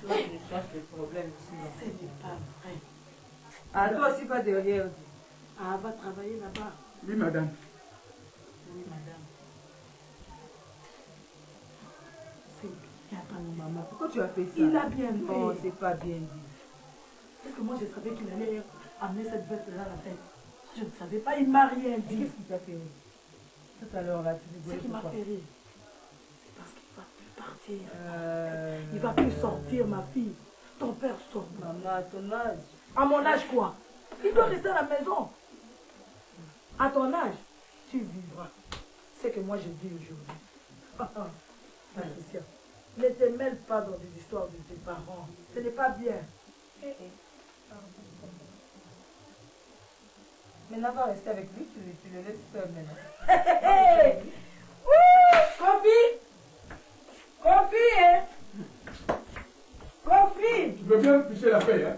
Toi, je cherche des problèmes ici. Ce n'est pas vrai. Ah, toi aussi pas derrière. Ah, va travailler là-bas. Oui, madame. Oui, madame. C'est bien, Maman, pourquoi tu as fait ça? Il a bien fait. Oh, c'est pas bien dit. Est-ce que moi je savais qu'il allait amener cette veste-là à la fête? Je ne savais pas, il m'a rien dit. Qu'est-ce qui t'a fait rire? Tout à l'heure, là, tu rigolais. Ce qui m'a pourquoi? fait rire, c'est parce qu'il ne va plus partir. Il ne va plus sortir, ma fille. Ton père sort. Maman, à ton âge. À mon âge, quoi? Il doit rester à la maison. À ton âge, tu vivras. C'est que moi je vis aujourd'hui. Patricia, ne te mêle pas dans des histoires de tes parents. Ce n'est pas bien. Maintenant, va rester avec lui, tu le laisses seul maintenant. Kofi, hein? Kofi! Tu veux bien picher la paix, hein?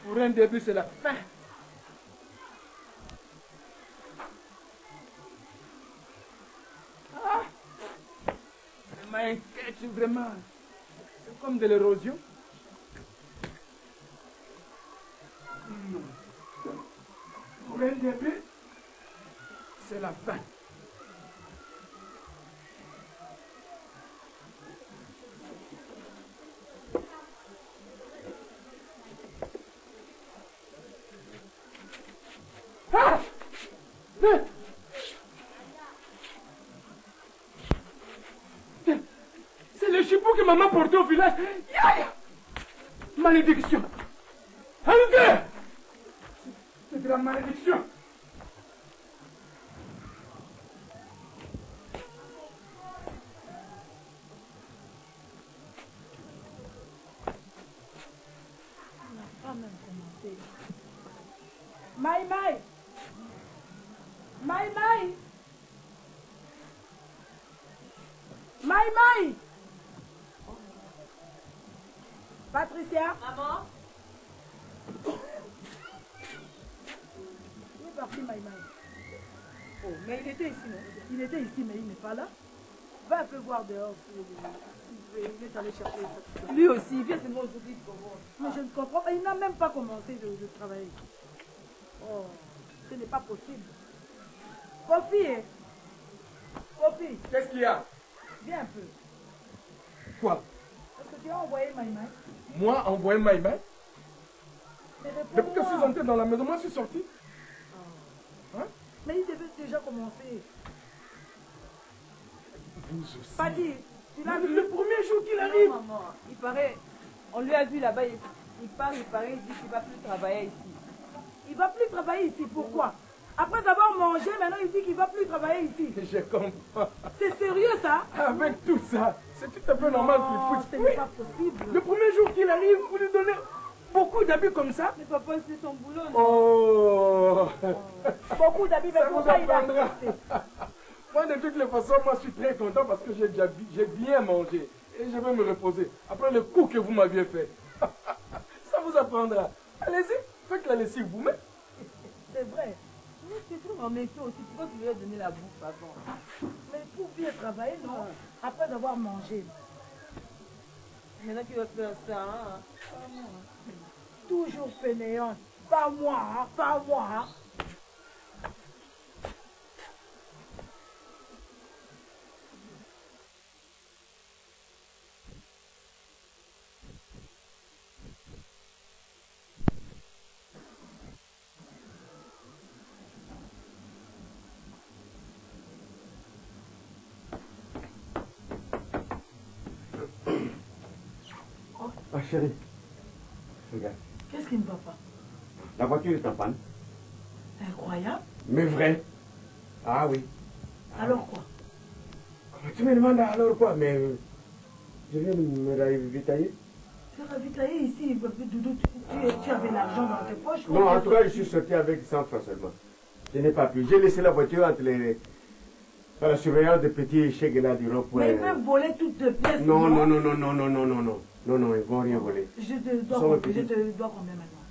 Pour un début, c'est la fin. Ah! Ça m'inquiète vraiment. C'est comme de l'érosion. Pour un début, c'est la fin. Ah! C'est le chipot que maman portait au village. Malédiction. Alger! C'est de la malédiction. On n'a pas même commencé. Maïmaï! Maïmaï! Maïmaï! Patricia? Maman? Il est parti, Maïmaï. Oh, mais il était ici, non? Il était ici, mais il n'est pas là. Va un peu voir dehors. Il est allé chercher ça. Lui aussi, il vient seulement aujourd'hui. Mais je ne comprends pas. Il n'a même pas commencé de travailler. Oh, ce n'est pas possible. Kofi, hein? Kofi, Qu'est-ce qu'il y a? viens un peu. Quoi? Est-ce que tu as envoyé Maïmaï? Moi, envoyer Maïmaï? Mais Depuis que je suis réponds-moi. entré dans la maison, moi je suis sorti. Hein? Mais il devait déjà commencer. Vous aussi. Pas dit. Tu l'as vu? Le premier jour qu'il arrive. Non, maman, il paraît, on lui a vu là-bas, il paraît, il dit qu'il va plus travailler ici. Il va plus travailler ici. Pourquoi? Après avoir mangé, maintenant il dit qu'il ne va plus travailler ici. Je comprends. C'est sérieux ça? Avec tout ça, c'est tout à peu normal qu'il Non, pousse. ce n'est pas possible. Le premier jour qu'il arrive, vous lui donnez beaucoup d'habits comme ça? Mais papa, c'est son boulot, non? Oh! Beaucoup d'habits, mais Ça vous pourquoi il a apprendra. accepté? Moi, de toutes les façons, moi, je suis très content parce que j'ai bien mangé. Et je vais me reposer. Après le coup que vous m'aviez fait. Ça vous apprendra. Allez-y, faites la lessive vous-même. C'est vrai. Mais tu trouves en métier aussi, pourquoi tu lui as donné la bouffe avant? Mais pour bien travailler, non? Après avoir mangé. Maintenant tu vas faire ça, hein? Toujours fainéante. Pas moi, hein? Pas moi. Hein? Ah chérie, regarde, Qu'est-ce qui ne va pas? la voiture est en panne. Incroyable. Mais vrai. Ah oui. Alors quoi? Comment tu me demandes alors quoi? Mais je viens de me ravitailler. Tu es ravitaillé ici, Doudou, tu avais l'argent dans tes poches? Non, en tout cas, je suis sorti avec 100 francs seulement. Je n'ai pas pu. J'ai laissé la voiture entre les... à la surveillance des petits chèques là du rond-point. Mais ils peuvent voler toutes les pièces. Non, non, non, non, non, non, non, non, non. Non, non, ils vont rien voler. Je te dois Sans le combien, petit. combien maintenant?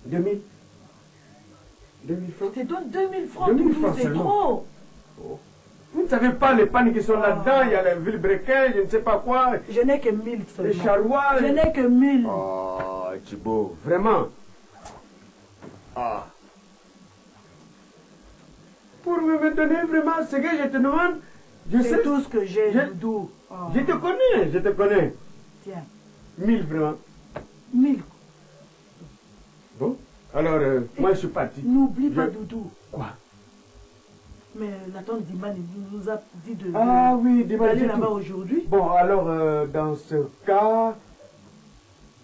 2000. 2000 francs. Je te donne 2000 francs, 2000 Doudou, francs c'est seulement. trop. Oh. Vous ne savez pas les pannes qui sont là-dedans. Il y a les vilebrequins, je ne sais pas quoi. Je n'ai que 1000 seulement. Les charrois. Je n'ai que 1000. Oh, Thibaut, vraiment. Ah. Pour me donner vraiment ce que je te demande, je sais. C'est tout ce que j'ai, Je- Doudou. Oh. Je te connais, je te connais. Tiens, 1000 vraiment. 1000. Bon, alors, moi je suis parti. N'oublie pas, Je- Doudou. Quoi? Mais la tante Dimani nous a dit de Ah oui, d'aller déménager là-bas tout. aujourd'hui. Bon, alors, dans ce cas,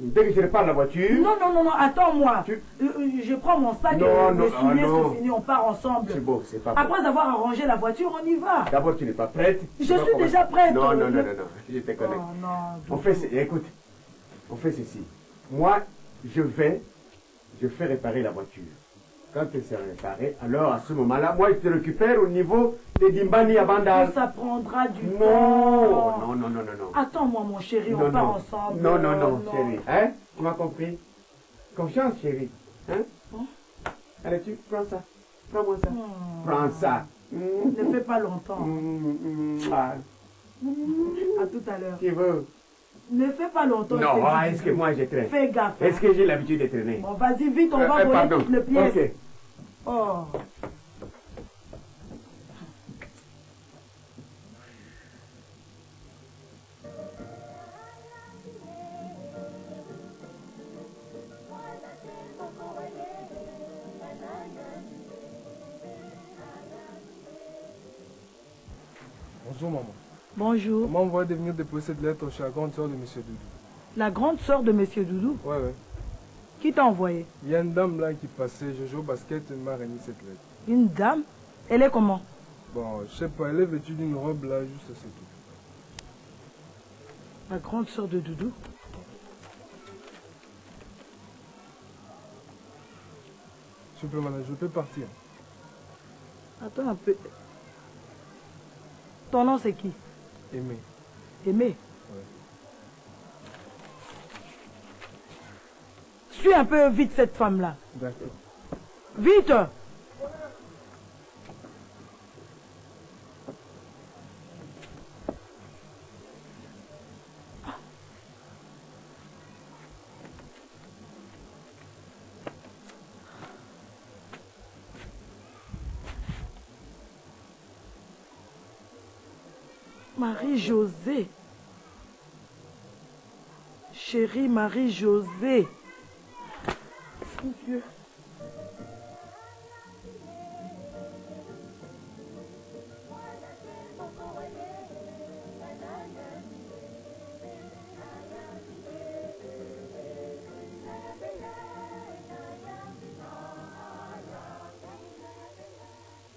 dès que je répare la voiture... Non, non, non, non, attends-moi. Tu- Je prends mon sac Non, et non, les souliers, non. c'est fini, on part ensemble. C'est bon, c'est pas bon. Après avoir arrangé la voiture, on y va. D'abord, tu n'es pas prête. Je Tu vas suis commencer. déjà prête. Non, non, non, non, non, je te Oh connais. non, On Doudou. fait, écoute, on fait ceci. Moi, je fais réparer la voiture. Quand elle sera réparée, alors à ce moment-là, moi, je te récupère au niveau de Dimbani à Bandal. Ça prendra du Non, temps. non, non, non, non, non. Attends-moi, mon chéri, Non, on part non. ensemble. Non, non, non, chérie. Hein? Tu m'as compris? Confiance, chérie. Hein? Hein? Allez, tu prends ça. Prends-moi ça. Prends ça. Ne fais pas longtemps. Ah, À tout à l'heure. tu veux? Ne fais pas longtemps. je Non, te dis, est-ce que Doudou. moi je traîne? Fais gaffe. Est-ce que j'ai l'habitude de traîner? Bon, vas-y, vite, on va voler pardon. toutes les pièces. Ok. Oh. Bonjour maman. Bonjour. Maman, on va venir déposer cette lettre chez la grande soeur de Monsieur Doudou. La grande sœur de Monsieur Doudou, Ouais, ouais. qui t'a envoyé? Il y a une dame là qui passait, je joue au basket, elle m'a remis cette lettre. Une dame? Elle est comment? Bon, je sais pas, elle est vêtue d'une robe là, juste c'est tout. La grande sœur de Doudou? S'il vous plaît, madame, je peux partir. Attends un peu. Ton nom c'est qui? Aimé. Aimé? Suis un peu vite cette femme-là. D'accord. Vite! Marie-Josée. Chérie Marie-Josée. Mon Dieu.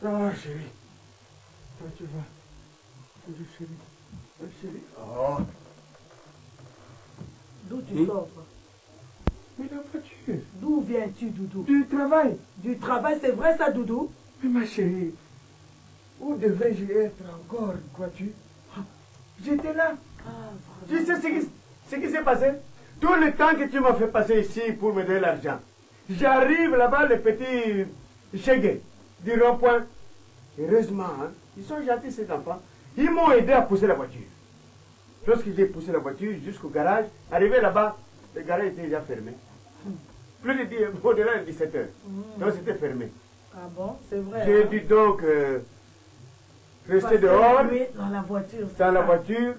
Ah, chérie. Toi, tu vas. Chérie. Chérie. Oh. D'où tu sors, toi? Mais la voiture. D'où viens-tu, Doudou? Du travail. Du travail, c'est vrai ça, Doudou? Mais ma chérie, où devais-je être encore, crois-tu? J'étais là. Tu sais ce qui s'est passé? Tout le temps que tu m'as fait passer ici pour me donner l'argent. J'arrive là-bas, le petit Chégué du rond-point. Heureusement, hein, ils sont gentils ces enfants. Ils m'ont aidé à pousser la voiture. Lorsque j'ai poussé la voiture jusqu'au garage, arrivé là-bas, le garage était déjà fermé. Plus de au-delà de 17 heures. Donc c'était fermé. Ah bon, c'est vrai. J'ai hein? dû donc rester Passer dehors, la nuit dans la voiture. dans la voiture,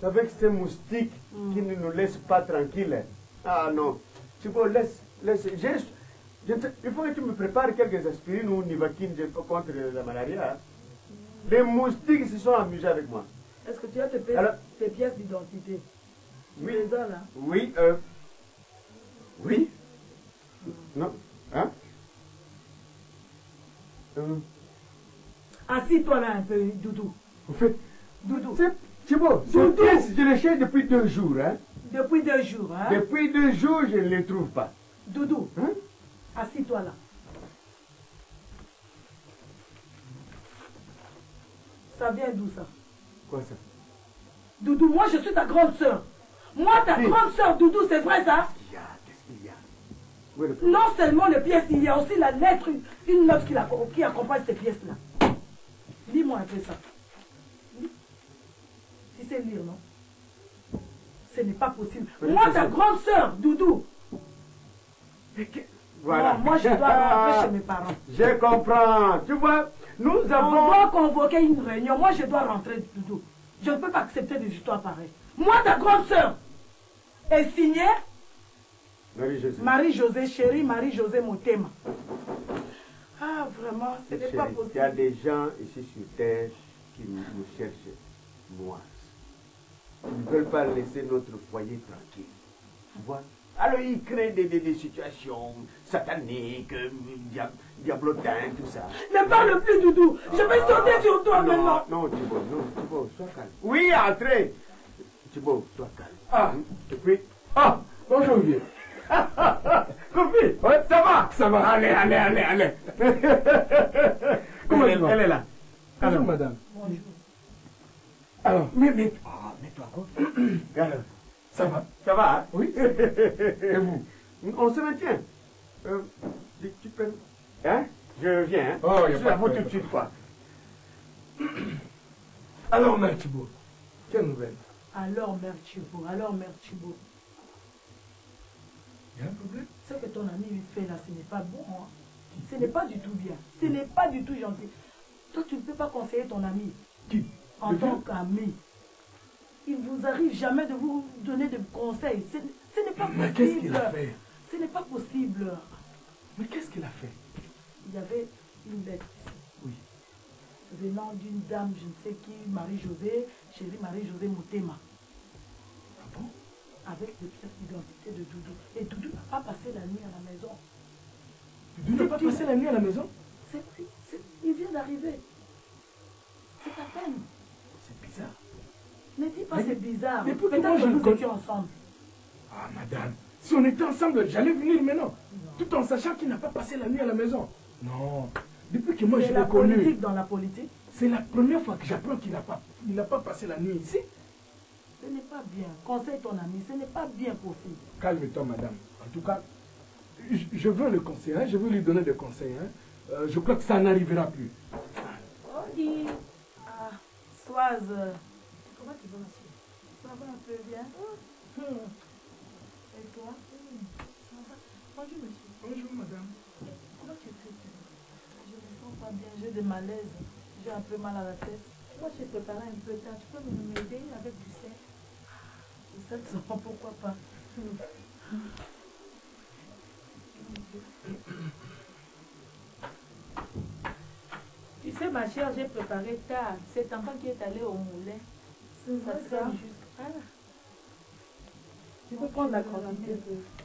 avec ces moustiques qui ne nous laissent pas tranquilles. Ah non, tu peux laisse. Il faut que tu me prépares quelques aspirines ou Nivaquine contre la malaria. Hein. Les moustiques se sont amusés avec moi. Est-ce que tu as tes pièces d'identité? Oui. Tu les as là? Oui, oui. Non, hein? Assis-toi là un peu, Doudou. Au fait, Doudou. c'est bon. Doudou. Je les cherche depuis 2 jours. Hein? Depuis 2 jours, hein? Depuis 2 jours, je ne les trouve pas. Doudou, Hein? assis-toi là. Ça vient d'où ça? Quoi ça? Doudou, moi je suis ta grande sœur. Moi, ta grande sœur, Doudou, c'est vrai ça? Qu'est-ce qu'il y a? Où est le problème? Non seulement les pièces, il y a aussi la lettre, une note qui accompagne ces pièces-là. Lis-moi un peu ça. Tu sais lire, non? Ce n'est pas possible. Oui, Moi, c'est ta ça. grande sœur, Doudou. Voilà. Non, moi, je dois rentrer chez mes parents. Je comprends. Tu vois, nous On avons... doit convoquer une réunion. Moi, je dois rentrer, Doudou. Je ne peux pas accepter des histoires pareilles. Moi, ta grande sœur, est signée Marie-Josée. Marie-Josée, chérie Marie-Josée Motema. Ah, vraiment, ce n'est pas Chérie, possible. il y a des gens ici sur Terre qui nous cherchent noirs. Ils ne veulent pas laisser notre foyer tranquille. Tu vois? Alors ils créent des situations sataniques, diablotins, tout ça. Ne parle plus, Doudou. Je vais sauter sur toi maintenant. Non, Thibaut, sois calme. Oui, entrez. Thibaut, sois calme. Ah. Et puis... Ah, bonjour, vieux. Kofi, ouais, ça va? Ça va. Allez. Comment tu vas? Elle est là. Bonjour, madame. Bonjour. Alors, Mets-toi encore. Alors, ça va? ça va, hein? Oui. Et vous? On se maintient. Tu peux... Hein? Je viens, hein? Oh, y a je pas suis à de vous tout problème. de suite, quoi. Alors, Mère Thibault, quelle nouvelle? Alors, Mère Thibault, Il y a un problème? ce que ton ami lui fait là, ce n'est pas bon. Hein? Ce n'est pas du tout bien. Ce n'est pas du tout gentil. Toi, tu ne peux pas conseiller ton ami. Qui? En Le tant vieux? qu'ami. Il ne vous arrive jamais de vous donner de conseils. Ce n'est pas possible. Mais qu'est-ce qu'il a fait? Ce n'est pas possible. Mais qu'est-ce qu'il a fait? Il y avait une lettre Oui. venant d'une dame, je ne sais qui, Marie-Josée, chérie Marie-Josée Motema, Ah bon? avec des pièces d'identité de Doudou. Et Doudou n'a pas passé la nuit à la maison. Tu n'as pas passé la nuit à la maison? Il vient d'arriver. C'est à peine. C'est bizarre. Ne dis pas Mais- c'est bizarre. mais pourquoi Peut-être je que le nous connais- étions ensemble. Ah, madame, si on était ensemble, j'allais venir maintenant. Tout en sachant qu'il n'a pas passé la nuit à la maison. Non. Depuis que moi je C'est la l'ai connu, politique dans la politique. c'est la première fois que j'apprends qu'il n'a pas passé la nuit ici. Ce n'est pas bien. Conseille ton ami, ce n'est pas bien possible. Calme-toi, madame. En tout cas, je veux le conseiller, hein, je veux lui donner des conseils. Hein. Je crois que ça n'arrivera plus. Oui. Ah, Soise, comment tu vas, ma chérie? Ça va un peu bien? Et toi? Ça va? Bonjour, monsieur. Bonjour, madame. Comment tu es? Je ne me sens pas bien, j'ai des malaises. J'ai un peu mal à la tête. Moi, j'ai préparé un peu de temps. Tu peux m'aider avec du sel? Du sel, ça va, pourquoi pas? Tu sais, ma chère, j'ai préparé tard. Cet enfant qui est allé au moulin, ça sert juste. Ah, Tu peux prendre la quantité.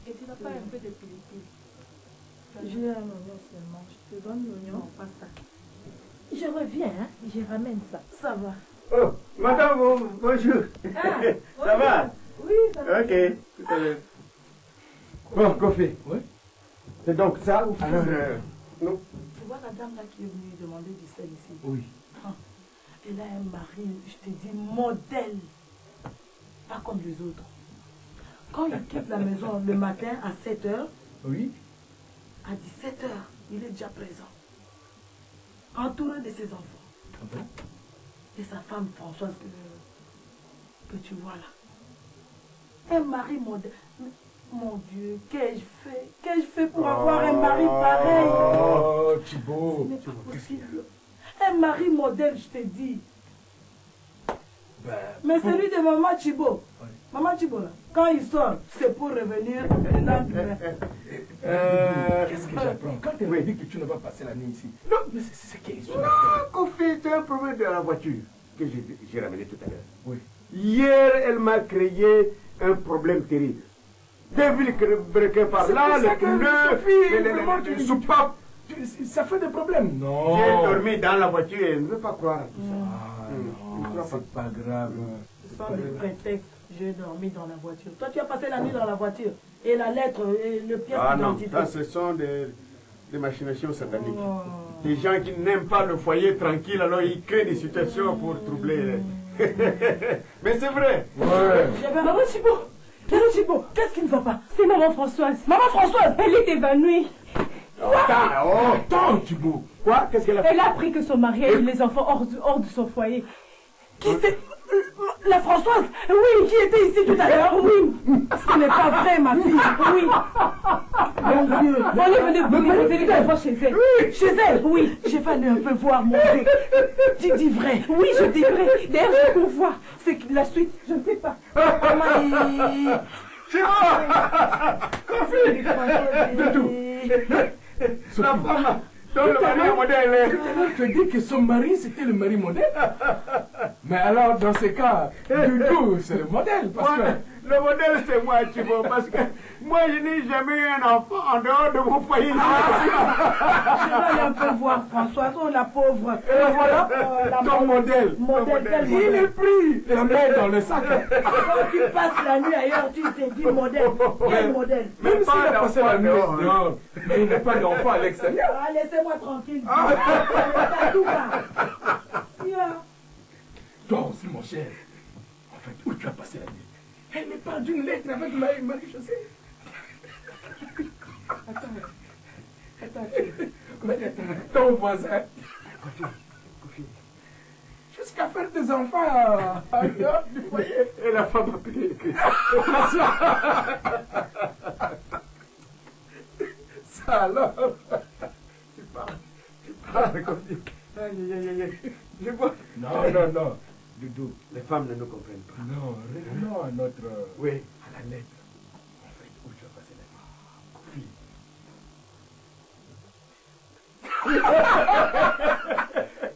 et tu n'as pas un peu de pellicule? J'ai un oignon seulement. Je te donne l'oignon. Non, pas ça. Je reviens, hein. Je ramène ça. Ça va. Oh, madame, bonjour. Ah, Ça va? Oui, ça va. Ok, tout à l'heure. Bon, Kofi. Oui. C'est donc ça? Alors, non. Tu vois la dame là qui est venue demander du sel ici? Oui. Elle a un mari, je te dis, modèle. Pas comme les autres. Quand il quitte la maison le matin à 7h, Oui. à 17h, il est déjà présent. Entouré de ses enfants. Ah bon? Et sa femme Françoise que tu vois là. Un mari modèle. Mon Dieu, qu'ai-je fait pour avoir un mari pareil? Oh, Thibaut. Ce n'est pas possible. Un mari modèle, je te dis. Ben, Mais celui de Maman Thibaut. Oui. Maman Thibaut, là, quand il sort, c'est pour revenir le lendemain. Qu'est-ce que j'apprends? Quand elle m'a dit que tu ne vas pas passer la nuit ici. Non, mais c'est quelle histoire? Non, Kofi, c'est un problème de la voiture que j'ai ramené tout à l'heure. Oui. Hier, elle m'a créé un problème terrible. Des villes briquées par là, les pneus, les soupapes. Ça fait des problèmes. Non. J'ai dormi dans la voiture et je ne veux pas croire à tout ça. Ah non, c'est pas grave. Ce sont des prétextes. J'ai dormi dans la voiture. Toi, tu as passé la nuit dans la voiture. Et la lettre, et le pièce Ah non, d'identité. ça, ce sont des machinations sataniques. Oh. Des gens qui n'aiment pas le foyer tranquille, alors ils créent des situations pour troubler. Mais c'est vrai. Ouais. Maman Thibaut, qu'est-ce qui ne va pas? C'est maman Françoise. Maman Françoise, Elle est évanouie. Attends, Thibaut. Quoi? Qu'est-ce qu'elle a fait? Elle a appris que son mari a eu les enfants hors de son foyer. qui c'est? La Françoise? Oui, qui était ici tout à l'heure? Oui. Ce n'est pas vrai, ma fille. Oui. Mon Dieu. On est venu poser les enfants chez elle. Oui, chez elle? Oui. J'ai fallu un peu voir, mon Dieu. Tu dis vrai? Oui, je dis vrai. D'ailleurs, je peux voir. C'est que la suite, je ne sais pas. Maman. La femme, dans le mari modèle. Tu dis que son mari, c'était le mari modèle. Mais alors, dans ce cas, Doudou, c'est le modèle. Parce que... Le modèle, c'est moi, tu vois, parce que moi, je n'ai jamais eu un enfant en dehors de mon foyer. Je vais aller un peu voir Françoise, oh la pauvre. Voilà, Ton modèle. modèle, Il est pris. La main dans le sac. Quand tu passes la nuit ailleurs, tu te dis modèle. Quel modèle? Même s'il a passé la nuit. dehors. Non, mais il n'a pas d'enfant à l'extérieur. Ah, laissez-moi tranquille. T'as tout là. Toi aussi, mon cher. En fait, où tu as passé la nuit? Elle me parle d'une lettre avec Marie-Josée. Attends. Mais ton voisin. Jusqu'à faire des enfants en dehors du foyer. Et la femme a payé le Christ. Ça alors. Tu parles comme dit. Aïe. Je vois. Non. Doudou. Les femmes ne nous comprennent pas. Non, revenons à notre... Oui. À la lettre. En fait, où tu as passé la nuit?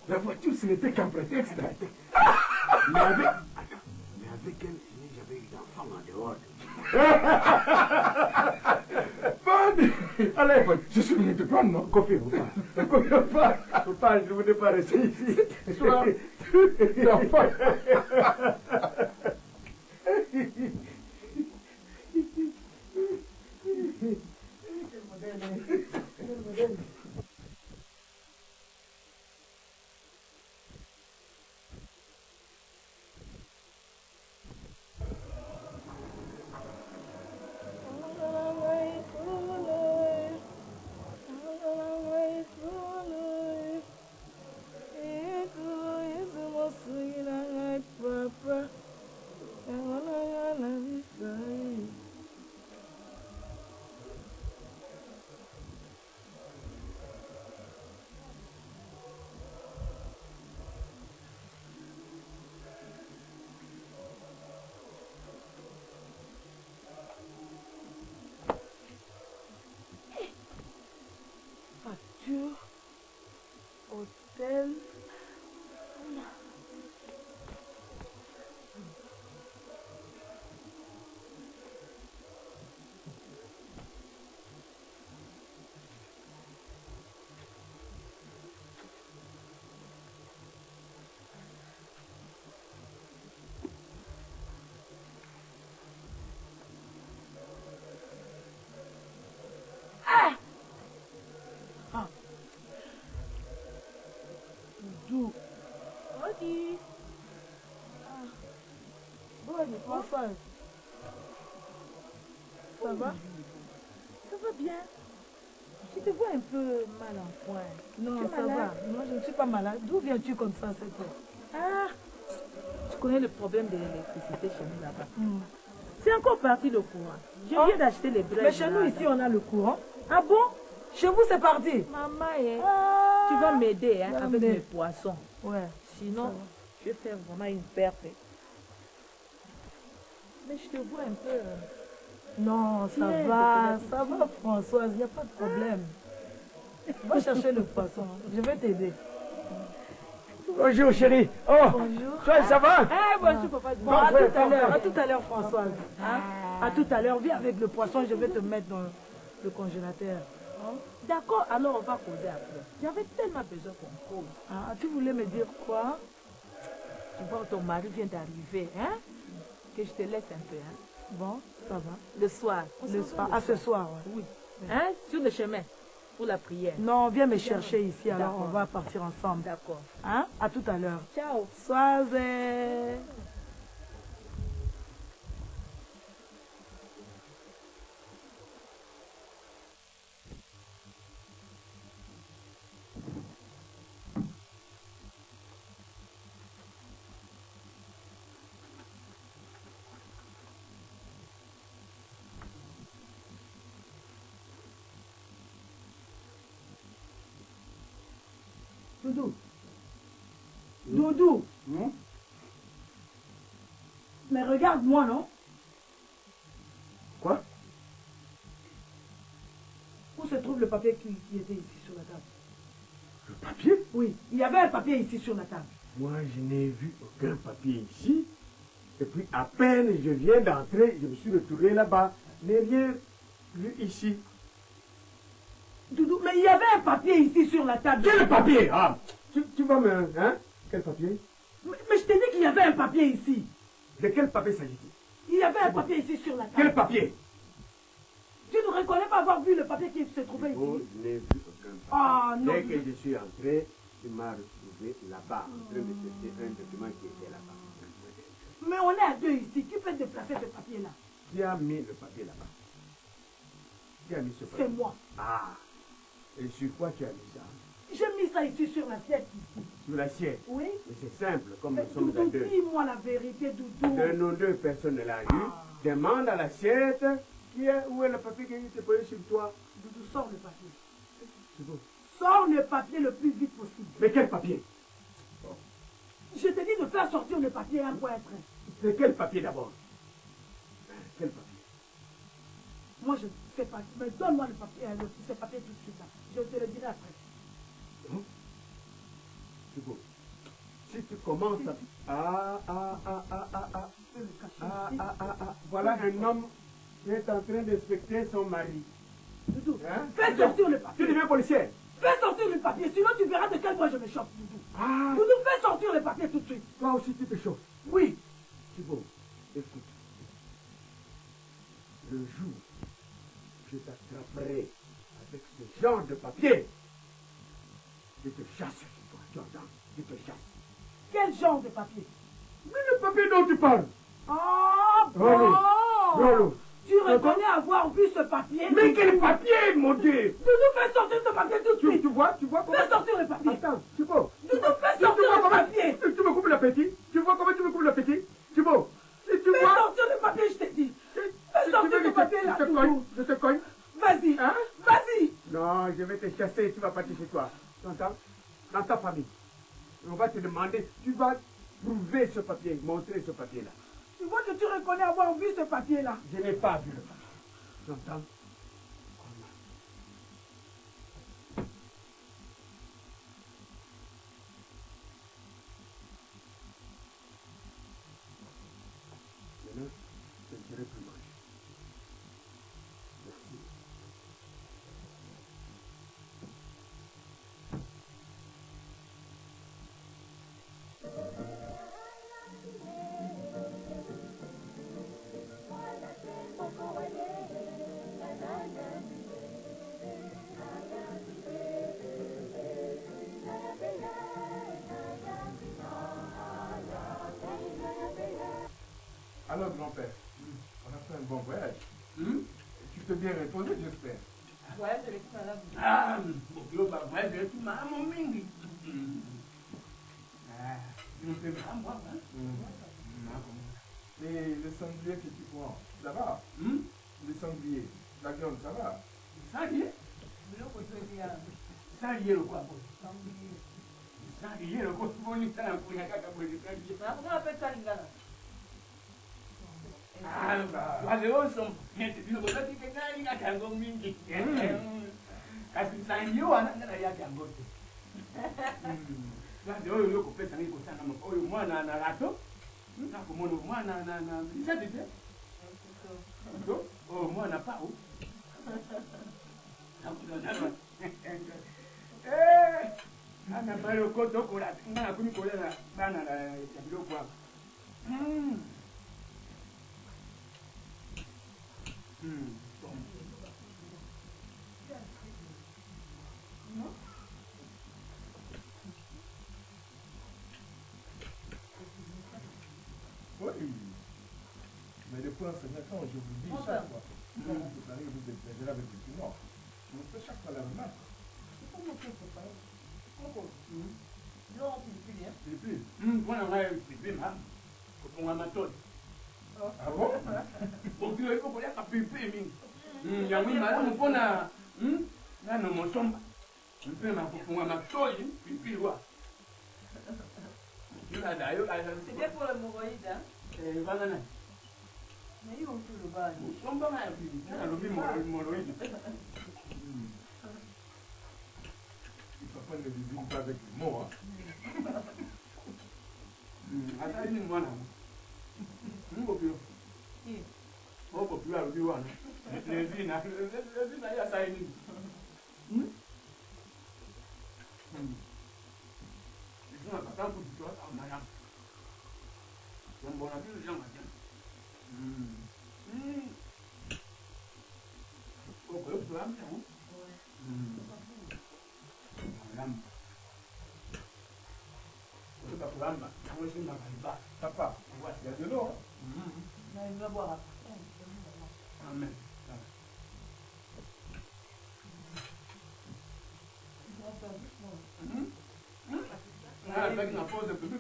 La voiture, ce n'était qu'un prétexte. Mais avec elle, je n'ai jamais eu d'enfant en dehors. Allez, je suis venu te prendre, non? Kofi, vous parlez. Je ne voulais pas rester ici. Toi, l'enfant. Françoise. Ça va? Ça va bien. Je te vois un peu mal en point. Non, Tu es ça malade? va. Non, je ne suis pas malade. D'où viens-tu comme ça, cette fois? Ah, tu connais le problème de l'électricité chez nous là-bas. C'est encore parti le courant. Je viens d'acheter les braises. Mais chez nous, ici, on a le courant. Ah bon? Chez vous, c'est parti. Maman, tu vas m'aider hein, avec mes poissons. Ouais. Sinon, je vais faire vraiment une perte. Mais je te vois un peu... Non, ça Tiens, va, ça va, Françoise, il n'y a pas de problème. Va chercher le poisson, je vais t'aider. Bonjour, chérie. Oh, bonjour. Toi, ça va? Eh, bonjour, papa. Bon, à tout à l'heure, Françoise. Hein? À tout à l'heure, viens avec le poisson, je vais te mettre dans le congélateur. D'accord, alors on va causer après. J'avais tellement besoin qu'on cause. Ah, tu voulais me dire quoi? Tu vois, ton mari vient d'arriver, hein? Que je te laisse un peu, hein? Bon, ça va. Le soir. Le soir. Ah, ce soir, ouais. Oui. Hein? Sur le chemin. Pour la prière. Non, viens me chercher ici, alors on va partir ensemble. D'accord. Hein? À tout à l'heure. Ciao. Soise. Doudou. Doudou. Mais regarde-moi, non? Quoi? Où se trouve le papier qui était ici sur la table? Le papier? Oui, il y avait un papier ici sur la table. Moi, je n'ai vu aucun papier ici. Et puis, à peine je viens d'entrer, je me suis retourné là-bas. Je n'ai rien vu ici. Doudou, mais il y avait un papier ici sur la table. Quel papier? Ah, tu vas me... Hein? Quel papier? Mais je t'ai dit qu'il y avait un papier ici. De quel papier s'agit-il? Il y avait un papier ici sur la table. Quel papier? Tu ne reconnais pas avoir vu le papier qui se trouvait ici? Oh, je n'ai vu aucun papier. Ah, non. Dès que je suis entré, tu m'as retrouvé là-bas, en train de chercher un document qui était là-bas. Mais on est à deux ici. Qui peut déplacer ce papier-là? Qui a mis le papier là-bas? Qui a mis ce papier? C'est moi. Ah. Et sur quoi tu as mis ça? J'ai mis ça ici sur l'assiette ici. Sur l'assiette? Oui. Mais c'est simple, comme Mais nous sommes à Doudou, deux. dis-moi la vérité, Doudou. De nos deux personnes de la rue, demande à l'assiette où est le papier qui est posé sur toi. Doudou, sors le papier. C'est bon. Sors le papier le plus vite possible. Mais quel papier? Je t'ai dit de faire sortir le papier un point trait. Mais quel papier d'abord? Quel papier? Moi, je ne sais pas. Mais donne-moi le papier, ce papier tout de suite. Là. Je te le dirai après. C'est bon. Si tu commences à... Voilà un homme qui est en train d'inspecter son mari. Doudou, Hein? fais sortir le papier. Tu deviens policier. Fais sortir le papier, sinon tu verras de quel bois je me chauffe, Doudou. Ah. Doudou, fais sortir le papier tout de suite. Toi aussi tu te chauffes. Oui. C'est bon. Écoute. Le jour où je t'attraperai avec ce genre de papier, je te chasse, toi, tu entends? Je te chasse. Quel genre de papier? Mais le papier dont tu parles. Oh, bon. Rollo. Tu reconnais avoir vu ce papier? Mais quel papier, mon Dieu? Doudou, fais sortir ce papier tout de suite. Tu vois comment... Fais sortir le papier. Attends, c'est bon. Doudou, fais sortir le papier. Tu me coupes l'appétit? Tu vois comment tu me coupes l'appétit? C'est bon. Et tu Fais vois... sortir le papier, je t'ai dit. Fais sortir ce papier là, Doudou. Je te cogne. Vas-y, Hein? vas-y. Non, je vais te chasser, tu vas partir chez toi. Tu entends? Dans ta famille. On va te demander, tu vas prouver ce papier, montrer ce papier-là. Tu vois que tu reconnais avoir vu ce papier-là. Je n'ai pas vu le papier. Tu entends? Maintenant, je ne serai plus manger. Merci. Alors, grand-père, on a fait un bon voyage. Tu t'es bien reposé, j'espère. Voyage avec madame. Ah, voyage avec maman Mingi. Et le sanglier que tu prends, ça va? Le sanglier, la viande, ça va? Sanglier? Sanglier, le quoi? Sanglier, le quoi? Comment on appelle ça, Lingala? Oui. Mais le point, c'est maintenant, je vous dis chaque fois. Quand vous préparez, vous exagérez avec le Nord. Je vous fais chaque fois la remarque. Comment tu peux pas? Non, Philippine. Philippine. Ah bon? C'était pour l'hémorroïde, hein? Mais ils ont tout le bas. Papa ne devine pas avec les mots, hein. Papa, il y a de l'eau, hein? Il va boire. Amen. Avec la pause de plus de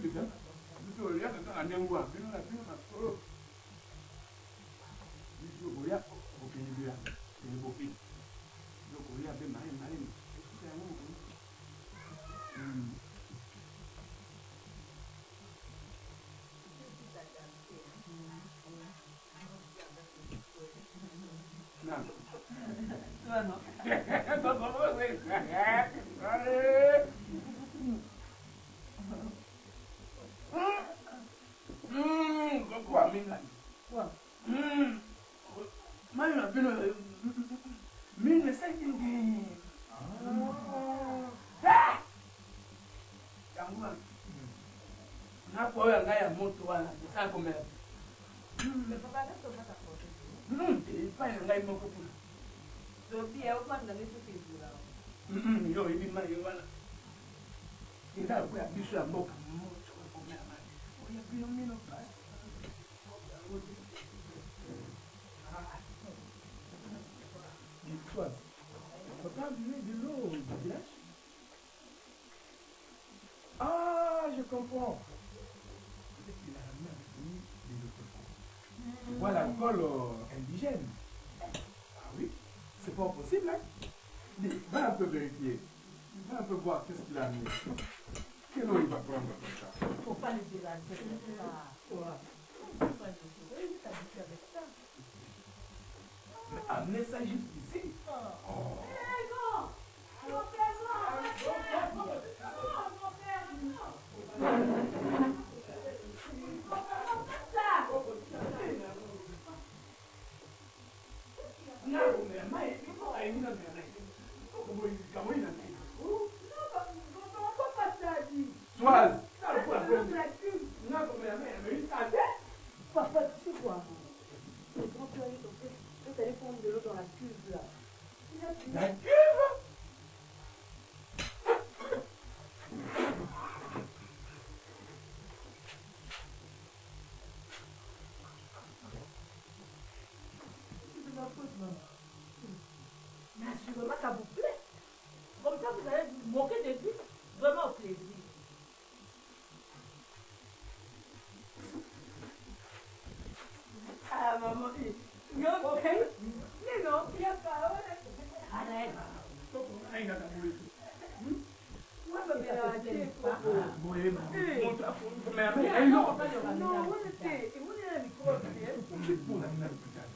Papa buvait de l'eau du village. Ah, je comprends. Peut-être qu'il a ramené avec lui des autocollants. Tu vois l'alcool indigène. Ah oui, c'est pas possible, hein. Va un peu vérifier. Va un peu voir qu'est-ce qu'il a amené. Quelle eau il va prendre comme ça? Faut pas le déranger. Faut pas le déranger. Il s'habitue avec ça. Mais amenez ça juste ici. Oh. Soise. Papa, tu sais quoi? Quand tu allais prendre de l'eau dans la cuve là. La cuve? ma faute, maman. Mais assurément, ça vous plaît. Comme ça, vous allez vous moquer de lui. Vraiment au plaisir. Ah, maman, non, il n'y a pas. Arrête. Moi, je vais arrêter. Non,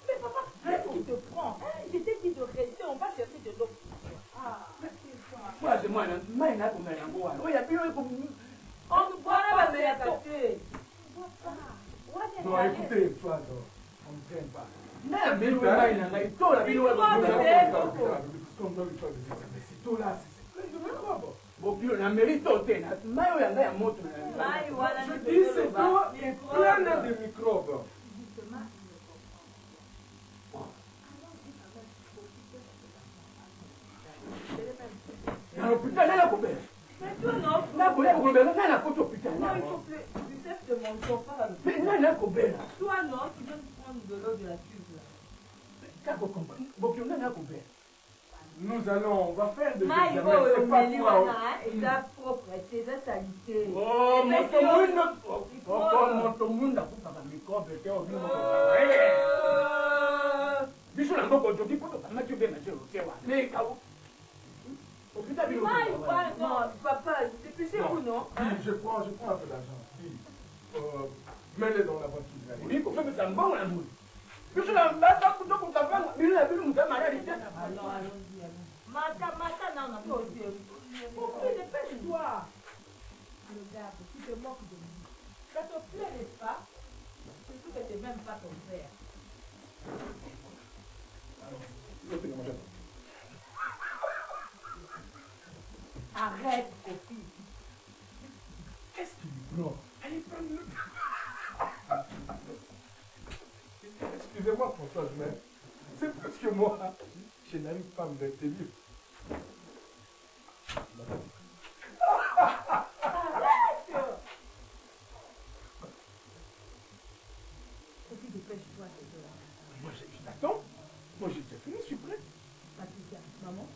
mais papa, reste qui te prend. Je t'ai dit de rester, on va chercher de l'eau. Ah, on ne boit pas, mais attaquer. Non, écoutez, toi, on ne traîne pas. Mais c'est tout là, c'est plein de microbes. Je dis, c'est tout est plein de microbes. Toi, non, tu viens de prendre de l'eau de la cuve là. Nous allons, on va faire des Maï, examens, c'est pas toi. et ta propreté, ta salité. Oh, Non, papa, dépêchez-vous, non? Je prends un peu d'argent. Mets-les dans la voiture. Oui, comme ça, c'est un bon amour. Mata, non, toi aussi. Dépêche-toi. Regarde, tu te moques de lui. Ça te plaît, n'est-ce pas? Surtout que c'est même pas ton frère. Arrête, Kofi. Qu'est-ce qu'il prend? Allez, prends-le. Excusez-moi, Françoise, mais c'est parce que moi, je n'arrive pas à me retenir. Kofi, dépêche-toi. Moi, je t'attends. Moi, j'ai fini, je suis prêt. Patricia, maman,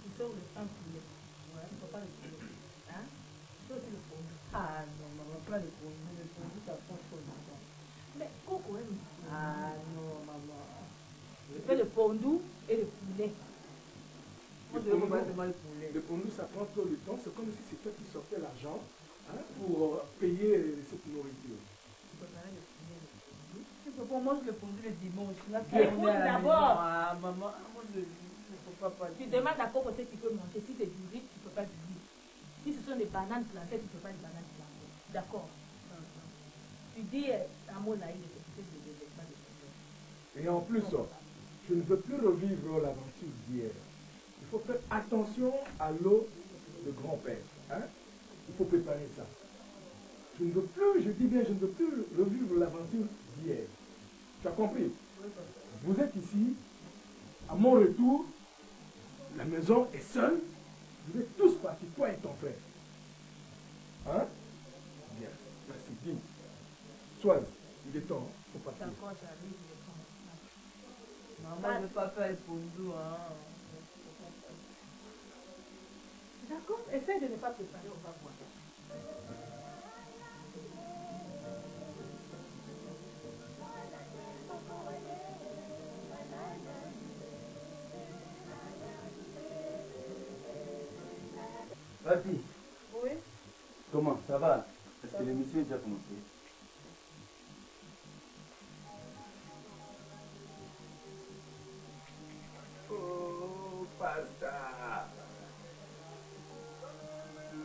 tu sors le pain poulet. Ouais, il ne faut pas le poulet. Hein? Tu aussi le pondu. Ah non, maman, pas le pondu. Le pondu, ça prend trop de temps. Mais Coco aime. Ah non, maman. Je fais le pondu et le poulet. Moi, je veux pas seulement le poulet. Le pondu, ça prend trop de temps. C'est comme si c'est toi qui sortais l'argent pour payer cette nourriture. Tu préparais le poulet. Pour moi, je le pondu le dimanche. Écoute d'abord. Ah, maman, moi, je ne peux pas. Tu demandes à Coco ce qu'il peut manger. Si c'est du riz, tu ne peux pas du riz. Si ce sont des bananes plantées, tu ne peux pas des bananes plantées. D'accord. Tu dis un mot naïf de s'occuper de développement de poulet. Et en plus, je ne veux plus revivre l'aventure d'hier. Il faut faire attention à l'eau de grand-père. Hein? Il faut préparer ça. Je ne veux plus, je dis bien, je ne veux plus revivre l'aventure d'hier. Tu as compris? Vous êtes ici, à mon retour, la maison est seule, vous êtes tous partis, toi et ton frère. Hein? Bien, merci, dis. Sois, il est temps, il faut partir. D'accord, j'arrive, il est temps. Maman, je ne veux pas faire le pondu, hein. D'accord, essaye de ne pas préparer, on va voir. Vas-y. Oui. Comment? Ça va? Est-ce que l'émission est déjà commencée? Oh, pasta.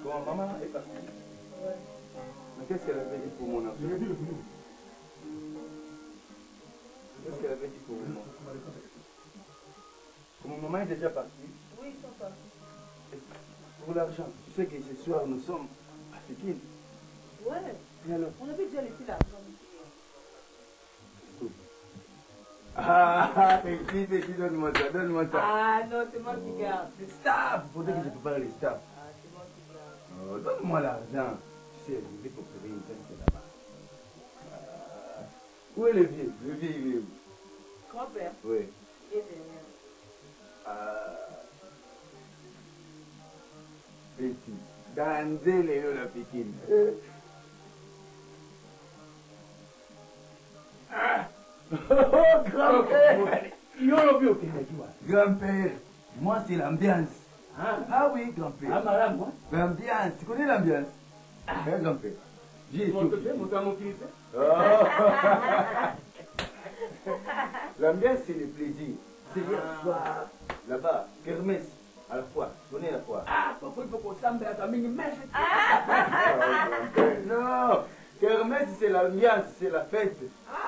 Bon, maman est partie. Ouais. Mais qu'est-ce qu'elle avait dit pour mon enfant? Je vais dire le boulot. Qu'est-ce qu'elle avait dit pour moi? Comment maman est déjà partie? Oui, ils sont partis. Pour l'argent, tu sais que ce soir nous sommes à Pékin. Ouais. Et alors? On avait déjà laissé l'argent. Ah, petit, donne-moi ça, donne-moi ça. Ah non, c'est moi qui garde. Les staffs, il faudrait que je prépare les staffs. Ah, c'est moi qui garde. Oh, donne-moi l'argent. Tu sais, je vais préparer une fête là-bas. Où est le vieux? Le vieux, il est où? Grand-père, Oui. Ganze lelo na pikini. Oh, grand-père. Grand-père, moi c'est l'ambiance. Ah oui, grand-père. L'ambiance, tu connais l'ambiance? Hein, grand-père? J'ai tout. L'ambiance, c'est le plaisir. C'est hier soir, là-bas, kermesse, à la fois. Tu connais la fois? Non, kermesse, c'est l'ambiance, c'est la fête.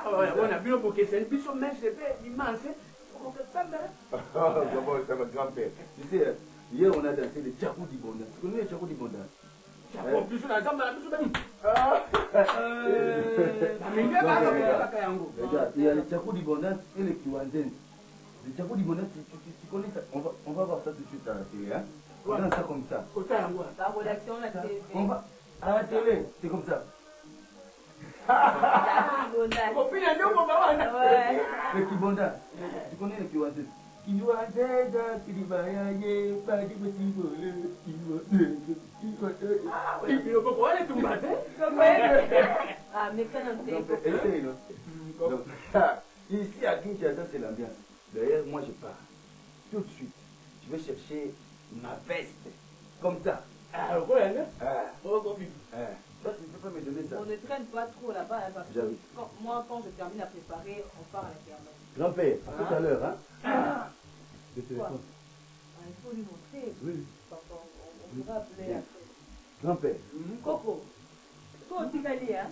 On a bien bouquet, c'est une bichon, mais c'est immense. Oh, c'est mon grand-père. Tu sais, hier on a dansé le Tchakou d'Ibonda. Tu connais le Tchakou d'Ibonda? Regarde, il y a le Tchakou d'Ibonda et le Kiwanzen. Le Tchakou d'Ibonda, tu connais ça? On va voir ça tout de suite à la télé. Hein? On danse ça comme ça. On va à la télé, c'est comme ça. Le Kibonda, tu connais le Kiwanzen? Kiwanzen, Kiribaya, Badi Betibole, essaye, non? Donc, ici à Kinshasa, c'est l'ambiance. D'ailleurs, moi je pars. Tout de suite, je vais chercher ma veste. Comme ça. Toi, tu ne peux pas me donner ça. On ne traîne pas trop là-bas, hein, parce que quand je termine à préparer, on part à la kermesse. Grand-père, à tout à l'heure, hein? Le téléphone. Il faut lui montrer. Oui. On pourra appeler après. Grand-père. Coco, so otikali, hein?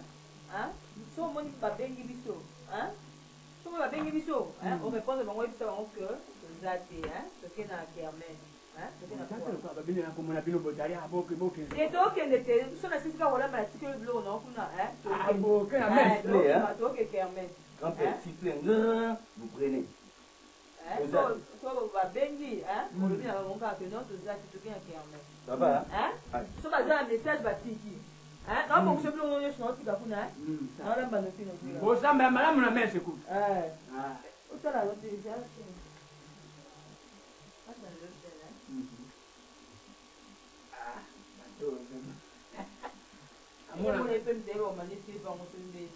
So moni babengi biso, hein? So moni babengi biso, hein? On répond de bango biso bango que zate, hein? Ce qui est dans la kermesse. etokende te so nasisika kolamba na tikeli biloko na kuna toke kermesse. Grand-père, sifflez, vous prenez. So babengi olobi na bango kaka keno tozati toke na kermesse. Ça va? So baza na message batiki naobongisa biloko nyonso naotika kuna naolamba notino bosamba ya malamu na mese kutu otala loteja amona pe mtelo manisi bango sembele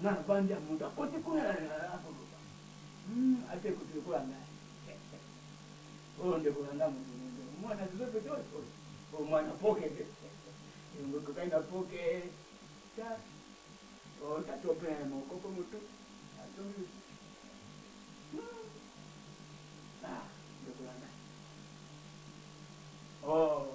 na bandi ya mundu akoti kuna akoloba ate kuti kulanga oyo ndeko nanga mundu mwana zizope o mwana poke ngoko kaina poke ta o tatope mokoko mutu atongi ndeko nanga oh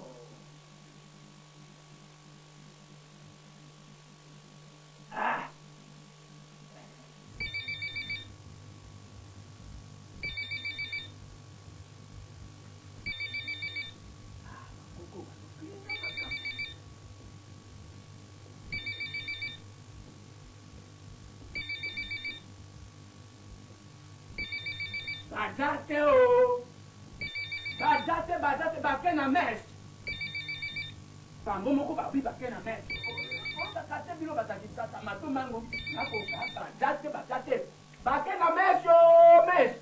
Badate o! Badate bake na mes! Pambo moko babi bake na mes! Bakate bilo batakisasa mato mango nako badate bake na mes yo mes!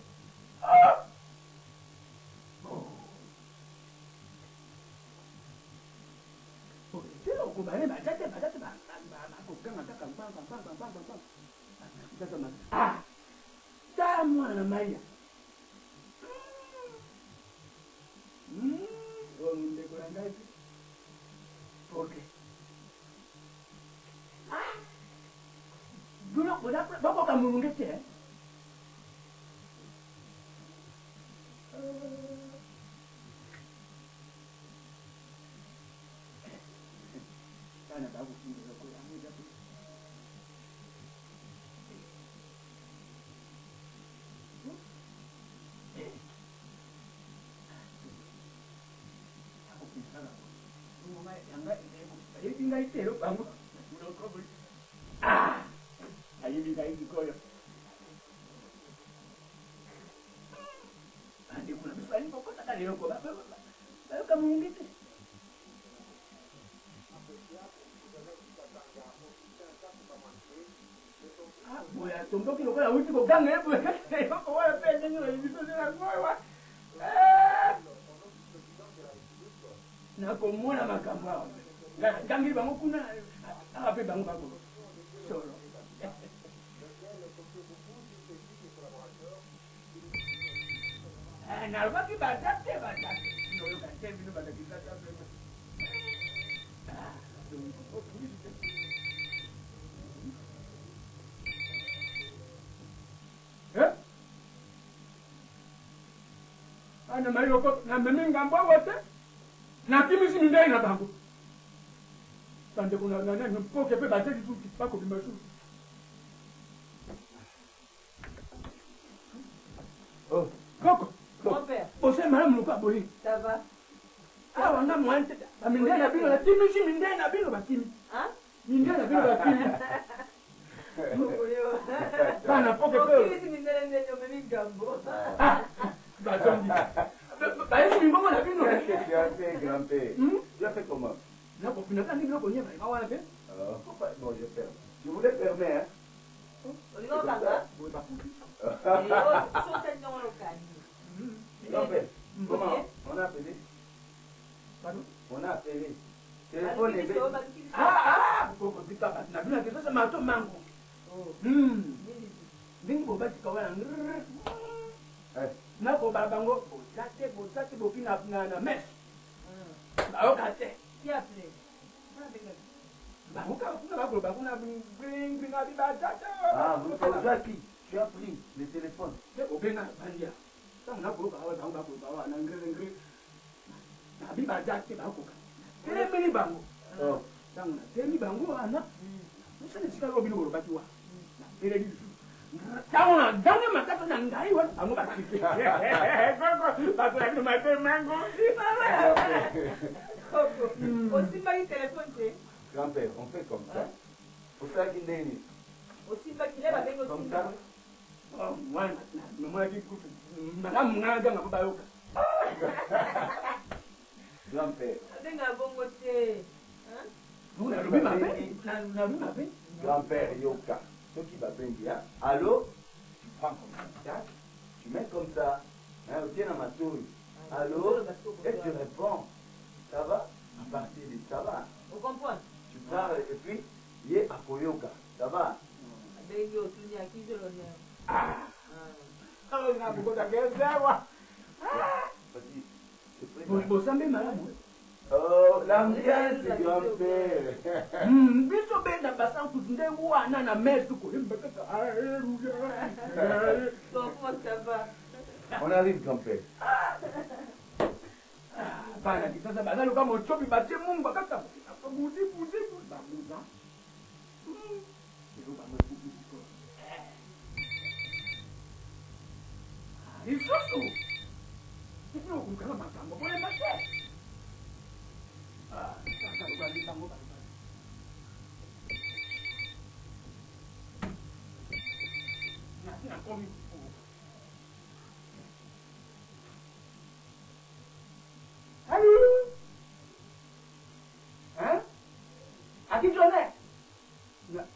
Telo kubane badate bakokanga taka ah! Ta mwana maya! Okay. Dulu udah bapak kamu ngecek. Ah, ahí mira ahí koyo. Andi kuna biswali poko takali yoko ba. Ba kamu ngite. Ah, boya tombo kilo kola uti ko gange boya. Ko wala pende ni ni biso na kwa. Na komona makamba. Gangi bango kuna ape bango bango. Solo. Nalbaki batate. No yo kan tell me about kita tak. Eh? Ana mayo ko na meninga mbo wote. Na kimisi mindai na bango. Tande kuna na poke pe batate tu pako bimasu. Oh, Coco. Mon père. Você madame Luka Boyi. Ça va? Ah, on a moins de. Mindai na bino na timi si mindai na bino batimi. Hein? Mindai na bino batimi. Bana poke pe. Qui si mindai na bino memi gambo. Bah zombie. Bah est-ce que maman na bino? Qu'est-ce que tu as fait, grand-père? Tu as fait comment? Na ko fina kan bino ko nyeba ka wala pe. Bon, je ferme. Je vous le permets, hein? Non, ça va? Boy ba ku. Grand-père, comment? On a appelé? Pardon? On a appelé. Téléphone est bête. Ah, Coco dit pas na bino ke ça mato mango. Ndingi bo bati ka wala. Na ko ba bango bo tate bo kina na mes. Ba o ka te. Qui a appelé? Bah, on a bring à Bibata. Ah, vous savez qui? Tu as pris le téléphone. C'est au Bénin, Bandia. Ça, on a pour Bawa, un gris. Bibata, c'est Bakoka. C'est les mini bango. Oh. Ça, on a télé bango, Anna. Nous sommes les Chicago Bino Batua. Et les du ça, on a gagné ma carte dans Gaï, on va passer. Parce que nous m'avons mango. Aussi pas le téléphone, c'est. Grand-père, on fait comme ça. Pour ça qu'il est né. Aussi pas qu'il est avec aussi. Comme ça. Oh, moi, je dis que madame, on a gagné ma bayoka. Grand-père. Avec un bon côté. Vous avez vu ma peine? Grand-père Yoka. Ce qui va bien. Allô? Tu prends comme ça. Tu mets comme ça. Hein, tiens dans ma touille. Allô? Et tu réponds. Ça va? À partir de ça va. Vous comprenez? Tu parles et puis, il est à Koyoka. Ça va? Ah! Oh, n'a beaucoup d'agression. Vous savez, madame? Oh, l'ambiance, grand-père. Biso ben na basan kutunde wana na mesu ko himbeka. Alléluia. Comment ça va? On arrive, grand-père. Bana kisasa bazalo kama uchopi batie Mungu akaka. Buzi bamuza. Ndio kama kubuzi ko. Isoso. Ndio kukana makambo pole mate. Ah, sasa ubali tango bali. Na komi. Allô? Hein? Akijone?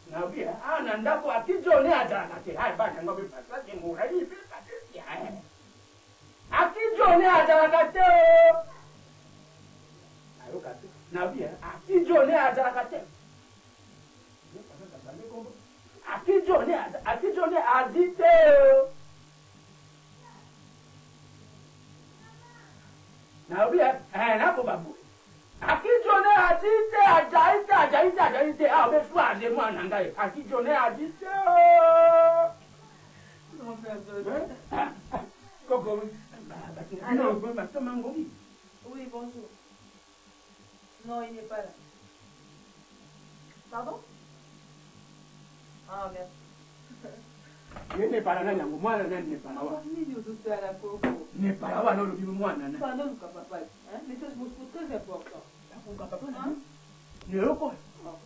Na bia, ana ndako akijone ajana te. Hai bana ngobe pasa ke muhari pesa te. Akijone ajana te. Ayo kate. Na bia, akijone ajana te. Akijone adite. Na bia, na ko babu. Akijone adite ajaite a be fu ade mo anangai. Akijone adite. Mon frère. Coco. Non, bon ma toma ngomi. Oui, bonjour. Non, il n'est pas là. Pardon? Ah, merci. Ye ne para na nyango mwana na ne para wa. Nini ututa la Coco? Ne para wa no lobi mwana na. Pardon, papa. Hein? Les choses sont très importantes.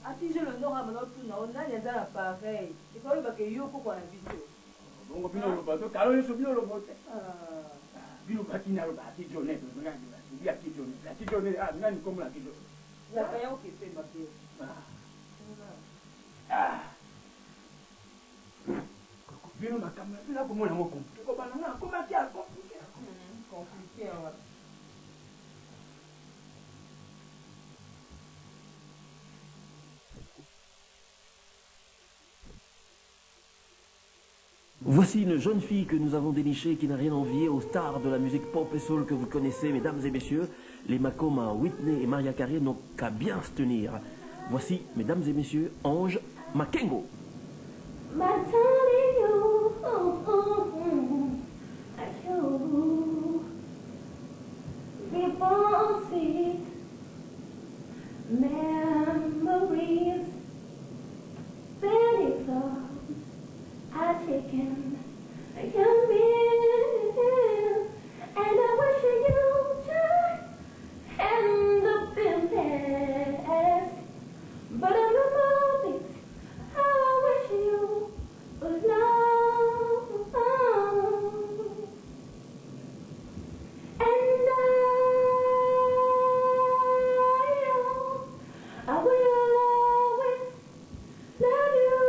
Attige le nord à maintenant tout non, on a les gens pareil. Il faut que yo pour qu'on habite. On va le bateau, car on est sur le bateau. Bilo batina le bati journée, il y a qui journée. La qui journée, ah, non, comme la qui journée. La paillon qui fait ma fille. Bilo la caméra, là comment on a compliqué. Comment qui a compliqué? Compliqué, ouais. Voici une jeune fille que nous avons dénichée qui n'a rien envié aux stars de la musique pop et soul que vous connaissez, mesdames et messieurs. Les Macoma, Whitney et Mariah Carey n'ont qu'à bien se tenir. Voici, mesdames et messieurs, Ange Makengo. Memories, very far. I've taken a young man, and I wish you joy and the past. But I'm the moment, how I wish you was long. And I will always love you.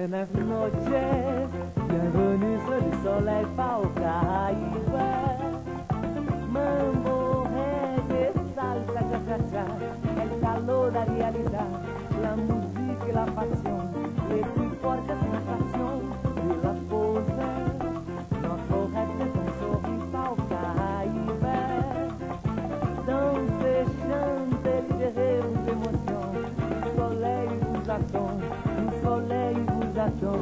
Buenas noches, bienvenue sur le soleil pas au Caraïbe. Mambo, reggae, salsa, cha-cha-cha, el calor, la realidad, la musique et la passion, les plus fortes sensations de la pose. Notre rêve est un sourire pas au Caraïbe. Dansez, chantez, libérez vos émotions, le soleil vous attend, le soleil vous attend.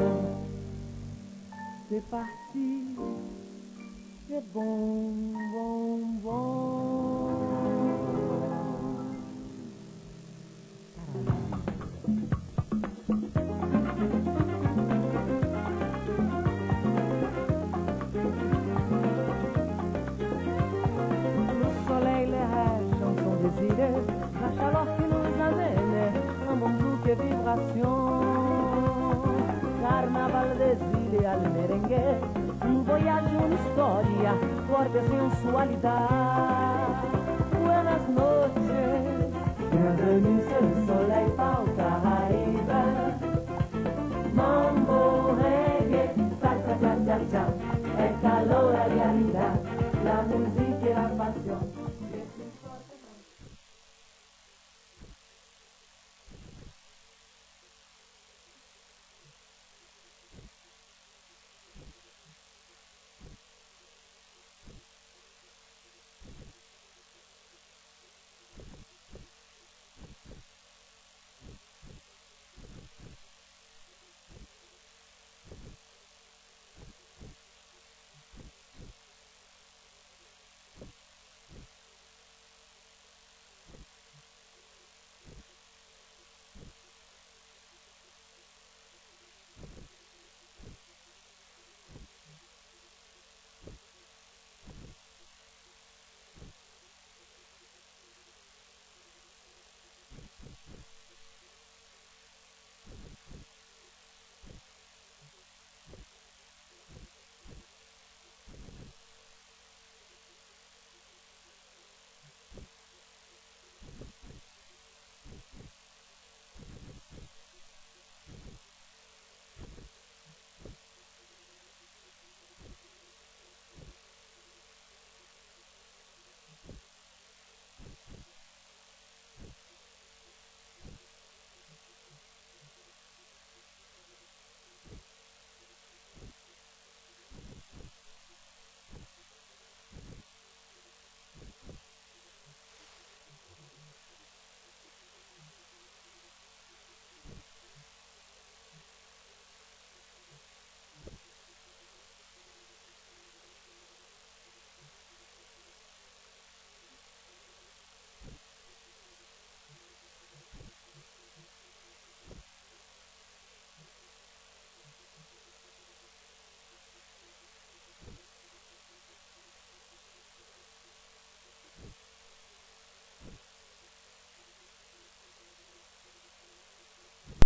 C'est parti, c'est bon, bon, bon. Le soleil, les rêves, chansons désirées, la chaleur qui nous amène, un bon bouquet et vibration. Carnaval des îles al merengue, un voyage, una historia, fuerte sensualidad. Buenas noches, bienvenue sur le soleil pas au Caraïbe.